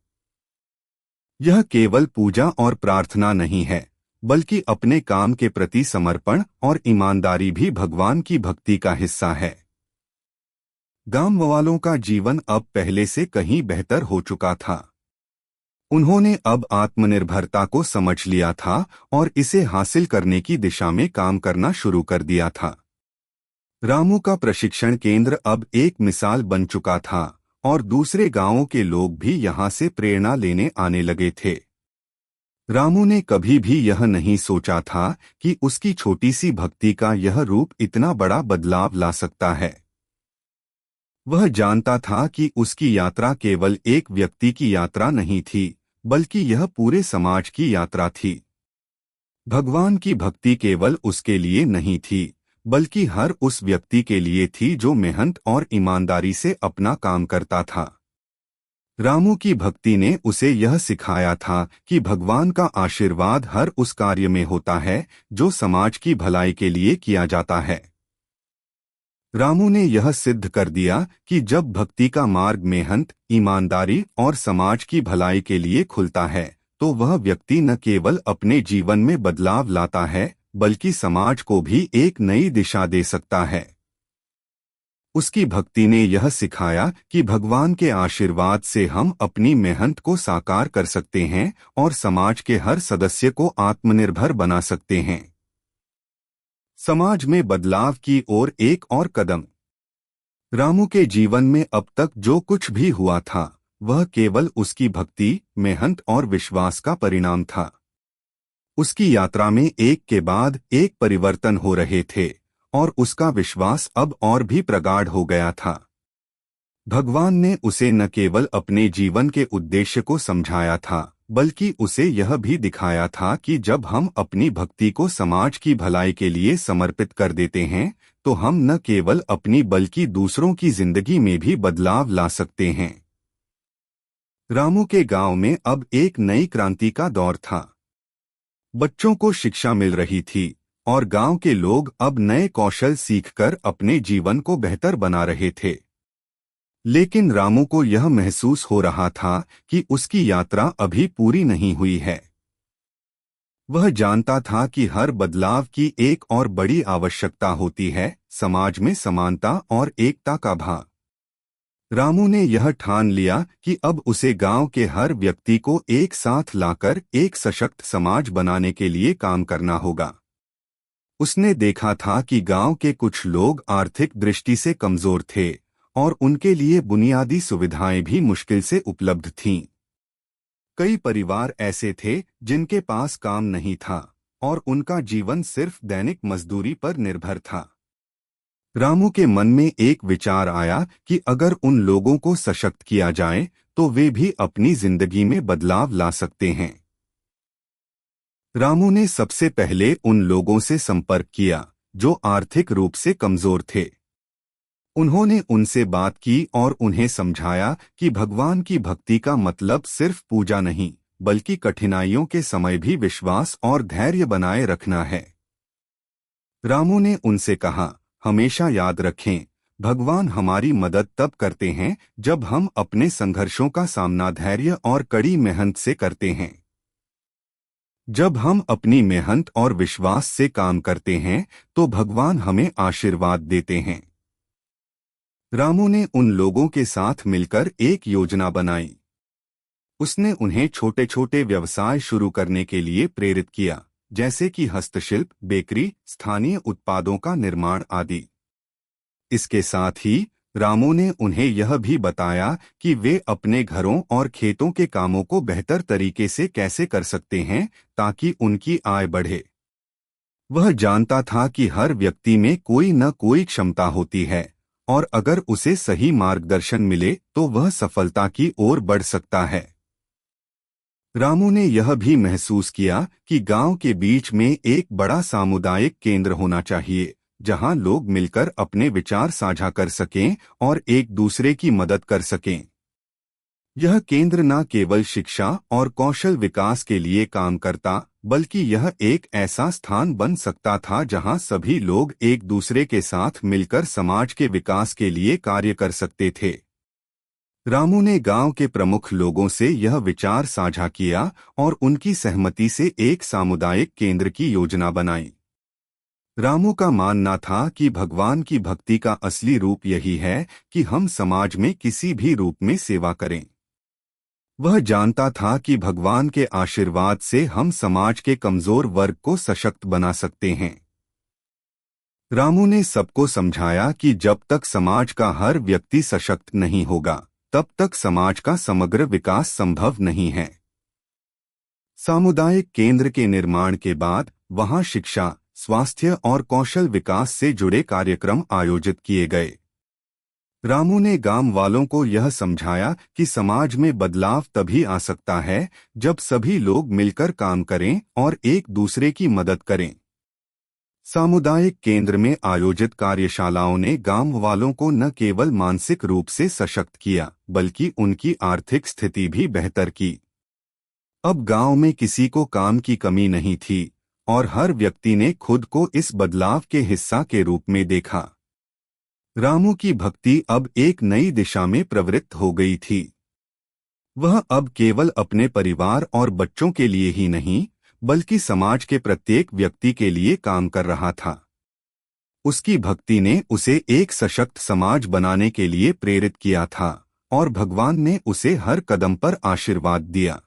यह केवल पूजा और प्रार्थना नहीं है, बल्कि अपने काम के प्रति समर्पण और ईमानदारी भी भगवान की भक्ति का हिस्सा है। गांव वालों का जीवन अब पहले से कहीं बेहतर हो चुका था। उन्होंने अब आत्मनिर्भरता को समझ लिया था और इसे हासिल करने की दिशा में काम करना शुरू कर दिया था। रामू का प्रशिक्षण केंद्र अब एक मिसाल बन चुका था और दूसरे गांवों के लोग भी यहां से प्रेरणा लेने आने लगे थे। रामू ने कभी भी यह नहीं सोचा था कि उसकी छोटी सी भक्ति का यह रूप इतना बड़ा बदलाव ला सकता है। वह जानता था कि उसकी यात्रा केवल एक व्यक्ति की यात्रा नहीं थी, बल्कि यह पूरे समाज की यात्रा थी। भगवान की भक्ति केवल उसके लिए नहीं थी, बल्कि हर उस व्यक्ति के लिए थी जो मेहनत और ईमानदारी से अपना काम करता था। रामू की भक्ति ने उसे यह सिखाया था कि भगवान का आशीर्वाद हर उस कार्य में होता है जो समाज की भलाई के लिए किया जाता है। रामू ने यह सिद्ध कर दिया कि जब भक्ति का मार्ग मेहनत, ईमानदारी और समाज की भलाई के लिए खुलता है तो वह व्यक्ति न केवल अपने जीवन में बदलाव लाता है बल्कि समाज को भी एक नई दिशा दे सकता है। उसकी भक्ति ने यह सिखाया कि भगवान के आशीर्वाद से हम अपनी मेहनत को साकार कर सकते हैं और समाज के हर सदस्य को आत्मनिर्भर बना सकते हैं। समाज में बदलाव की ओर एक और कदम। रामू के जीवन में अब तक जो कुछ भी हुआ था वह केवल उसकी भक्ति, मेहनत और विश्वास का परिणाम था। उसकी यात्रा में एक के बाद एक परिवर्तन हो रहे थे और उसका विश्वास अब और भी प्रगाढ़ हो गया था। भगवान ने उसे न केवल अपने जीवन के उद्देश्य को समझाया था, बल्कि उसे यह भी दिखाया था कि जब हम अपनी भक्ति को समाज की भलाई के लिए समर्पित कर देते हैं तो हम न केवल अपनी बल्कि दूसरों की जिंदगी में भी बदलाव ला सकते हैं। रामू के गांव में अब एक नई क्रांति का दौर था। बच्चों को शिक्षा मिल रही थी और गांव के लोग अब नए कौशल सीखकर अपने जीवन को बेहतर बना रहे थे। लेकिन रामू को यह महसूस हो रहा था कि उसकी यात्रा अभी पूरी नहीं हुई है। वह जानता था कि हर बदलाव की एक और बड़ी आवश्यकता होती है, समाज में समानता और एकता का भाव। रामू ने यह ठान लिया कि अब उसे गांव के हर व्यक्ति को एक साथ लाकर एक सशक्त समाज बनाने के लिए काम करना होगा। उसने देखा था कि गांव के कुछ लोग आर्थिक दृष्टि से कमजोर थे और उनके लिए बुनियादी सुविधाएं भी मुश्किल से उपलब्ध थीं। कई परिवार ऐसे थे जिनके पास काम नहीं था और उनका जीवन सिर्फ दैनिक मजदूरी पर निर्भर था। रामू के मन में एक विचार आया कि अगर उन लोगों को सशक्त किया जाए तो वे भी अपनी जिंदगी में बदलाव ला सकते हैं। रामू ने सबसे पहले उन लोगों से संपर्क किया जो आर्थिक रूप से कमजोर थे। उन्होंने उनसे बात की और उन्हें समझाया कि भगवान की भक्ति का मतलब सिर्फ पूजा नहीं, बल्कि कठिनाइयों के समय भी विश्वास और धैर्य बनाए रखना है। रामू ने उनसे कहा, हमेशा याद रखें, भगवान हमारी मदद तब करते हैं जब हम अपने संघर्षों का सामना धैर्य और कड़ी मेहनत से करते हैं। जब हम अपनी मेहनत और विश्वास से काम करते हैं तो भगवान हमें आशीर्वाद देते हैं। रामू ने उन लोगों के साथ मिलकर एक योजना बनाई। उसने उन्हें छोटे छोटे व्यवसाय शुरू करने के लिए प्रेरित किया, जैसे कि हस्तशिल्प, बेकरी, स्थानीय उत्पादों का निर्माण आदि। इसके साथ ही रामू ने उन्हें यह भी बताया कि वे अपने घरों और खेतों के कामों को बेहतर तरीके से कैसे कर सकते हैं ताकि उनकी आय बढ़े। वह जानता था कि हर व्यक्ति में कोई न कोई क्षमता होती है और अगर उसे सही मार्गदर्शन मिले तो वह सफलता की ओर बढ़ सकता है। रामू ने यह भी महसूस किया कि गांव के बीच में एक बड़ा सामुदायिक केंद्र होना चाहिए, जहां लोग मिलकर अपने विचार साझा कर सकें और एक दूसरे की मदद कर सकें। यह केंद्र न केवल शिक्षा और कौशल विकास के लिए काम करता, बल्कि यह एक ऐसा स्थान बन सकता था जहां सभी लोग एक दूसरे के साथ मिलकर समाज के विकास के लिए कार्य कर सकते थे। रामू ने गांव के प्रमुख लोगों से यह विचार साझा किया और उनकी सहमति से एक सामुदायिक केंद्र की योजना बनाई। रामू का मानना था कि भगवान की भक्ति का असली रूप यही है कि हम समाज में किसी भी रूप में सेवा करें। वह जानता था कि भगवान के आशीर्वाद से हम समाज के कमजोर वर्ग को सशक्त बना सकते हैं। रामू ने सबको समझाया कि जब तक समाज का हर व्यक्ति सशक्त नहीं होगा, तब तक समाज का समग्र विकास संभव नहीं है। सामुदायिक केंद्र के निर्माण के बाद वहां शिक्षा, स्वास्थ्य और कौशल विकास से जुड़े कार्यक्रम आयोजित किए गए। रामू ने गांव वालों को यह समझाया कि समाज में बदलाव तभी आ सकता है जब सभी लोग मिलकर काम करें और एक दूसरे की मदद करें। सामुदायिक केंद्र में आयोजित कार्यशालाओं ने गांव वालों को न केवल मानसिक रूप से सशक्त किया, बल्कि उनकी आर्थिक स्थिति भी बेहतर की। अब गांव में किसी को काम की कमी नहीं थी और हर व्यक्ति ने खुद को इस बदलाव के हिस्सा के रूप में देखा। रामू की भक्ति अब एक नई दिशा में प्रवृत्त हो गई थी। वह अब केवल अपने परिवार और बच्चों के लिए ही नहीं, बल्कि समाज के प्रत्येक व्यक्ति के लिए काम कर रहा था। उसकी भक्ति ने उसे एक सशक्त समाज बनाने के लिए प्रेरित किया था और भगवान ने उसे हर कदम पर आशीर्वाद दिया।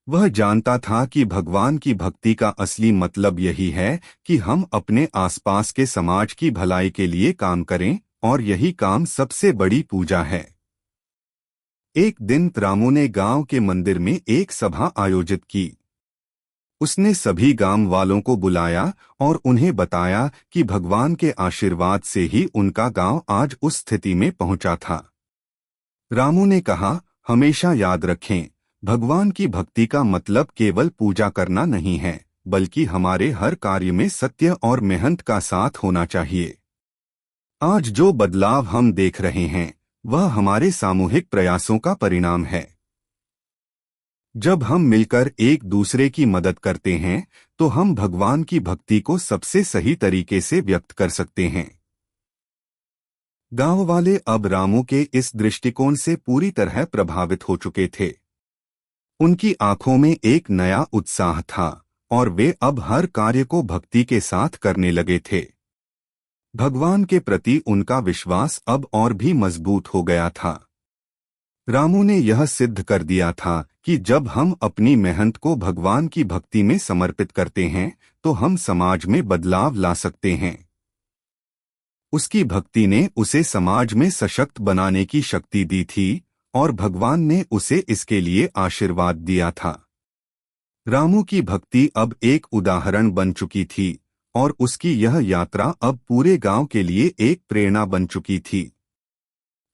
वह जानता था कि भगवान की भक्ति का असली मतलब यही है कि हम अपने आसपास के समाज की भलाई के लिए काम करें और यही काम सबसे बड़ी पूजा है। एक दिन रामू ने गांव के मंदिर में एक सभा आयोजित की। उसने सभी गांव वालों को बुलाया और उन्हें बताया कि भगवान के आशीर्वाद से ही उनका गांव आज उस स्थिति में पहुंचा था। रामू ने कहा, हमेशा याद रखें, भगवान की भक्ति का मतलब केवल पूजा करना नहीं है, बल्कि हमारे हर कार्य में सत्य और मेहनत का साथ होना चाहिए। आज जो बदलाव हम देख रहे हैं, वह हमारे सामूहिक प्रयासों का परिणाम है। जब हम मिलकर एक दूसरे की मदद करते हैं, तो हम भगवान की भक्ति को सबसे सही तरीके से व्यक्त कर सकते हैं। गांव वाले अब रामू के इस दृष्टिकोण से पूरी तरह प्रभावित हो चुके थे। उनकी आंखों में एक नया उत्साह था और वे अब हर कार्य को भक्ति के साथ करने लगे थे। भगवान के प्रति उनका विश्वास अब और भी मजबूत हो गया था। रामू ने यह सिद्ध कर दिया था कि जब हम अपनी मेहनत को भगवान की भक्ति में समर्पित करते हैं, तो हम समाज में बदलाव ला सकते हैं। उसकी भक्ति ने उसे समाज में सशक्त बनाने की शक्ति दी थी और भगवान ने उसे इसके लिए आशीर्वाद दिया था। रामू की भक्ति अब एक उदाहरण बन चुकी थी और उसकी यह यात्रा अब पूरे गांव के लिए एक प्रेरणा बन चुकी थी।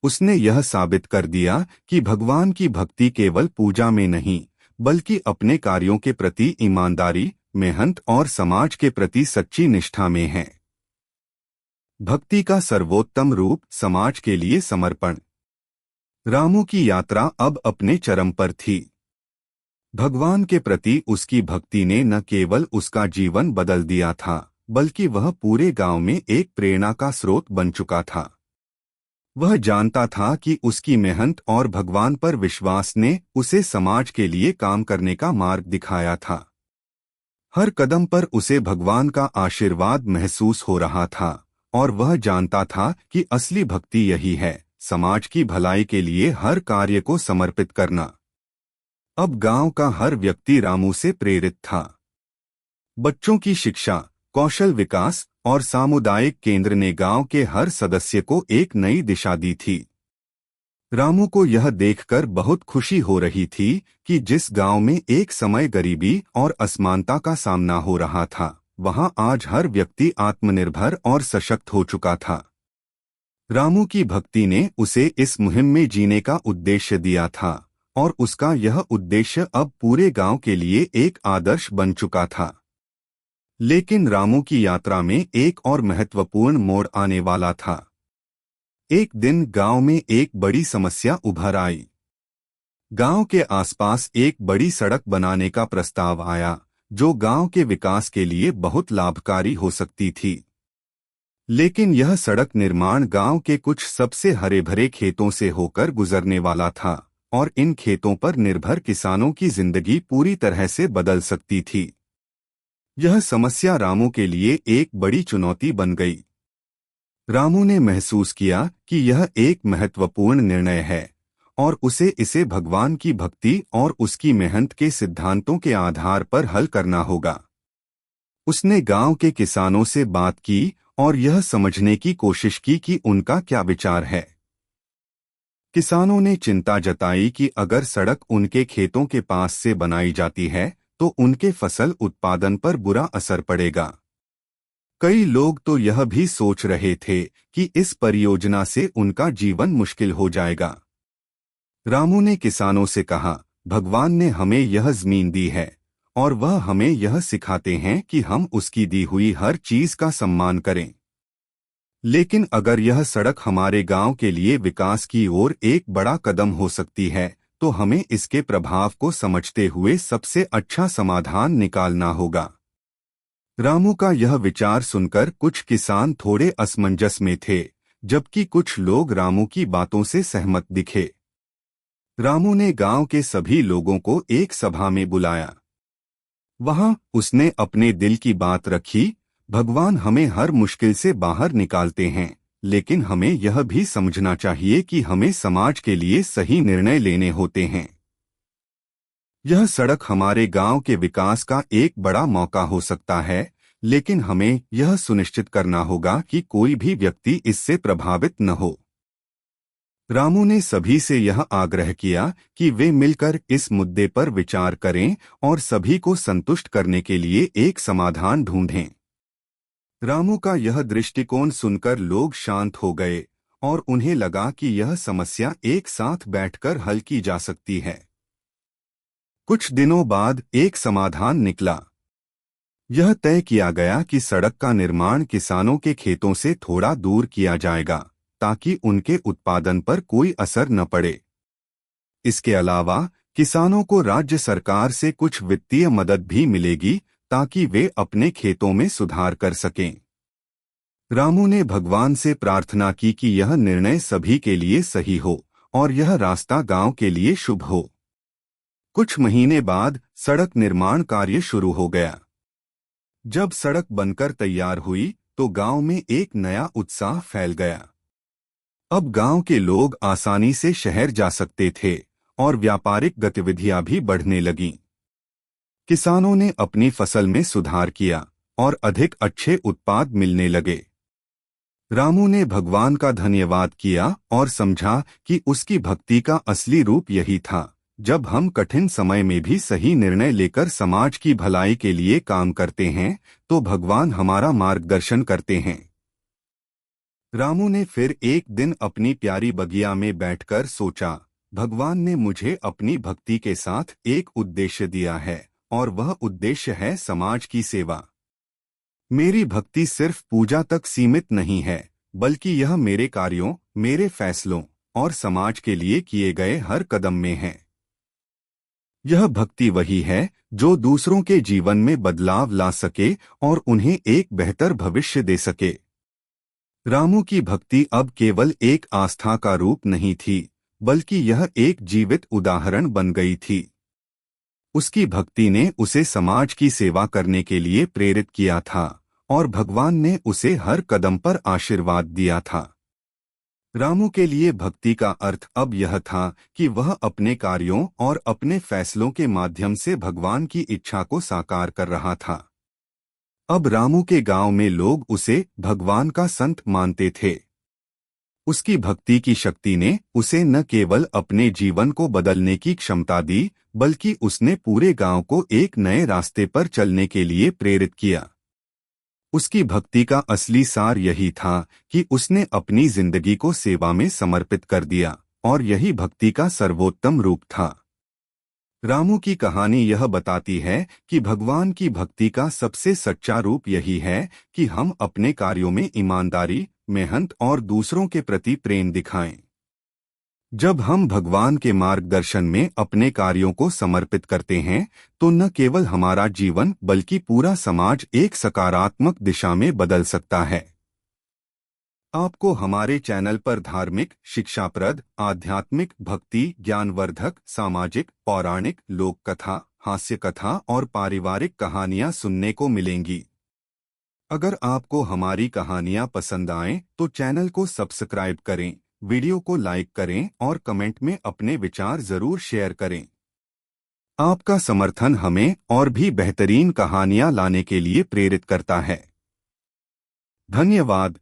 उसने यह साबित कर दिया कि भगवान की भक्ति केवल पूजा में नहीं, बल्कि अपने कार्यों के प्रति ईमानदारी, मेहनत और समाज के प्रति सच्ची निष्ठा में है। भक्ति का सर्वोत्तम रूप समाज के लिए समर्पण। रामू की यात्रा अब अपने चरम पर थी। भगवान के प्रति उसकी भक्ति ने न केवल उसका जीवन बदल दिया था, बल्कि वह पूरे गांव में एक प्रेरणा का स्रोत बन चुका था। वह जानता था कि उसकी मेहनत और भगवान पर विश्वास ने उसे समाज के लिए काम करने का मार्ग दिखाया था। हर कदम पर उसे भगवान का आशीर्वाद महसूस हो रहा था और वह जानता था कि असली भक्ति यही है, समाज की भलाई के लिए हर कार्य को समर्पित करना। अब गांव का हर व्यक्ति रामू से प्रेरित था। बच्चों की शिक्षा, कौशल विकास और सामुदायिक केंद्र ने गांव के हर सदस्य को एक नई दिशा दी थी। रामू को यह देखकर बहुत खुशी हो रही थी कि जिस गांव में एक समय गरीबी और असमानता का सामना हो रहा था, वहां आज हर व्यक्ति आत्मनिर्भर और सशक्त हो चुका था। रामू की भक्ति ने उसे इस मुहिम में जीने का उद्देश्य दिया था और उसका यह उद्देश्य अब पूरे गांव के लिए एक आदर्श बन चुका था। लेकिन रामू की यात्रा में एक और महत्वपूर्ण मोड़ आने वाला था। एक दिन गांव में एक बड़ी समस्या उभर आई। गांव के आसपास एक बड़ी सड़क बनाने का प्रस्ताव आया, जो गांव के विकास के लिए बहुत लाभकारी हो सकती थी। लेकिन यह सड़क निर्माण गांव के कुछ सबसे हरे भरे खेतों से होकर गुजरने वाला था और इन खेतों पर निर्भर किसानों की जिंदगी पूरी तरह से बदल सकती थी। यह समस्या रामू के लिए एक बड़ी चुनौती बन गई। रामू ने महसूस किया कि यह एक महत्वपूर्ण निर्णय है और उसे इसे भगवान की भक्ति और उसकी मेहनत के सिद्धांतों के आधार पर हल करना होगा। उसने गांव के किसानों से बात की और यह समझने की कोशिश की कि उनका क्या विचार है। किसानों ने चिंता जताई कि अगर सड़क उनके खेतों के पास से बनाई जाती है तो उनके फसल उत्पादन पर बुरा असर पड़ेगा। कई लोग तो यह भी सोच रहे थे कि इस परियोजना से उनका जीवन मुश्किल हो जाएगा। रामू ने किसानों से कहा, भगवान ने हमें यह जमीन दी है और वह हमें यह सिखाते हैं कि हम उसकी दी हुई हर चीज का सम्मान करें। लेकिन अगर यह सड़क हमारे गांव के लिए विकास की ओर एक बड़ा कदम हो सकती है, तो हमें इसके प्रभाव को समझते हुए सबसे अच्छा समाधान निकालना होगा। रामू का यह विचार सुनकर कुछ किसान थोड़े असमंजस में थे, जबकि कुछ लोग रामू की बातों से सहमत दिखे। रामू ने गांव के सभी लोगों को एक सभा में बुलाया। वहां उसने अपने दिल की बात रखी। भगवान हमें हर मुश्किल से बाहर निकालते हैं, लेकिन हमें यह भी समझना चाहिए कि हमें समाज के लिए सही निर्णय लेने होते हैं। यह सड़क हमारे गांव के विकास का एक बड़ा मौका हो सकता है, लेकिन हमें यह सुनिश्चित करना होगा कि कोई भी व्यक्ति इससे प्रभावित न हो। रामू ने सभी से यह आग्रह किया कि वे मिलकर इस मुद्दे पर विचार करें और सभी को संतुष्ट करने के लिए एक समाधान ढूंढें। रामू का यह दृष्टिकोण सुनकर लोग शांत हो गए और उन्हें लगा कि यह समस्या एक साथ बैठकर हल की जा सकती है। कुछ दिनों बाद एक समाधान निकला। यह तय किया गया कि सड़क का निर्माण किसानों के खेतों से थोड़ा दूर किया जाएगा, ताकि उनके उत्पादन पर कोई असर न पड़े। इसके अलावा किसानों को राज्य सरकार से कुछ वित्तीय मदद भी मिलेगी, ताकि वे अपने खेतों में सुधार कर सकें। रामू ने भगवान से प्रार्थना की कि यह निर्णय सभी के लिए सही हो और यह रास्ता गांव के लिए शुभ हो। कुछ महीने बाद सड़क निर्माण कार्य शुरू हो गया। जब सड़क बनकर तैयार हुई तो गांव में एक नया उत्साह फैल गया। अब गांव के लोग आसानी से शहर जा सकते थे और व्यापारिक गतिविधियां भी बढ़ने लगीं। किसानों ने अपनी फसल में सुधार किया और अधिक अच्छे उत्पाद मिलने लगे। रामू ने भगवान का धन्यवाद किया और समझा कि उसकी भक्ति का असली रूप यही था। जब हम कठिन समय में भी सही निर्णय लेकर समाज की भलाई के लिए काम करते हैं, तो भगवान हमारा मार्गदर्शन करते हैं। रामू ने फिर एक दिन अपनी प्यारी बगिया में बैठकर सोचा, भगवान ने मुझे अपनी भक्ति के साथ एक उद्देश्य दिया है और वह उद्देश्य है समाज की सेवा। मेरी भक्ति सिर्फ पूजा तक सीमित नहीं है, बल्कि यह मेरे कार्यों, मेरे फैसलों और समाज के लिए किए गए हर कदम में है। यह भक्ति वही है जो दूसरों के जीवन में बदलाव ला सके और उन्हें एक बेहतर भविष्य दे सके। रामू की भक्ति अब केवल एक आस्था का रूप नहीं थी, बल्कि यह एक जीवित उदाहरण बन गई थी। उसकी भक्ति ने उसे समाज की सेवा करने के लिए प्रेरित किया था और भगवान ने उसे हर कदम पर आशीर्वाद दिया था। रामू के लिए भक्ति का अर्थ अब यह था कि वह अपने कार्यों और अपने फैसलों के माध्यम से भगवान की इच्छा को साकार कर रहा था। अब रामू के गांव में लोग उसे भगवान का संत मानते थे। उसकी भक्ति की शक्ति ने उसे न केवल अपने जीवन को बदलने की क्षमता दी, बल्कि उसने पूरे गांव को एक नए रास्ते पर चलने के लिए प्रेरित किया। उसकी भक्ति का असली सार यही था कि उसने अपनी जिंदगी को सेवा में समर्पित कर दिया, और यही भक्ति का सर्वोत्तम रूप था। रामू की कहानी यह बताती है कि भगवान की भक्ति का सबसे सच्चा रूप यही है कि हम अपने कार्यों में ईमानदारी, मेहनत और दूसरों के प्रति प्रेम दिखाएं। जब हम भगवान के मार्गदर्शन में अपने कार्यों को समर्पित करते हैं, तो न केवल हमारा जीवन बल्कि पूरा समाज एक सकारात्मक दिशा में बदल सकता है। आपको हमारे चैनल पर धार्मिक, शिक्षाप्रद, आध्यात्मिक, भक्ति, ज्ञानवर्धक, सामाजिक, पौराणिक, लोक कथा, हास्य कथा और पारिवारिक कहानियां सुनने को मिलेंगी। अगर आपको हमारी कहानियां पसंद आएं, तो चैनल को सब्सक्राइब करें, वीडियो को लाइक करें और कमेंट में अपने विचार जरूर शेयर करें। आपका समर्थन हमें और भी बेहतरीन कहानियां लाने के लिए प्रेरित करता है। धन्यवाद।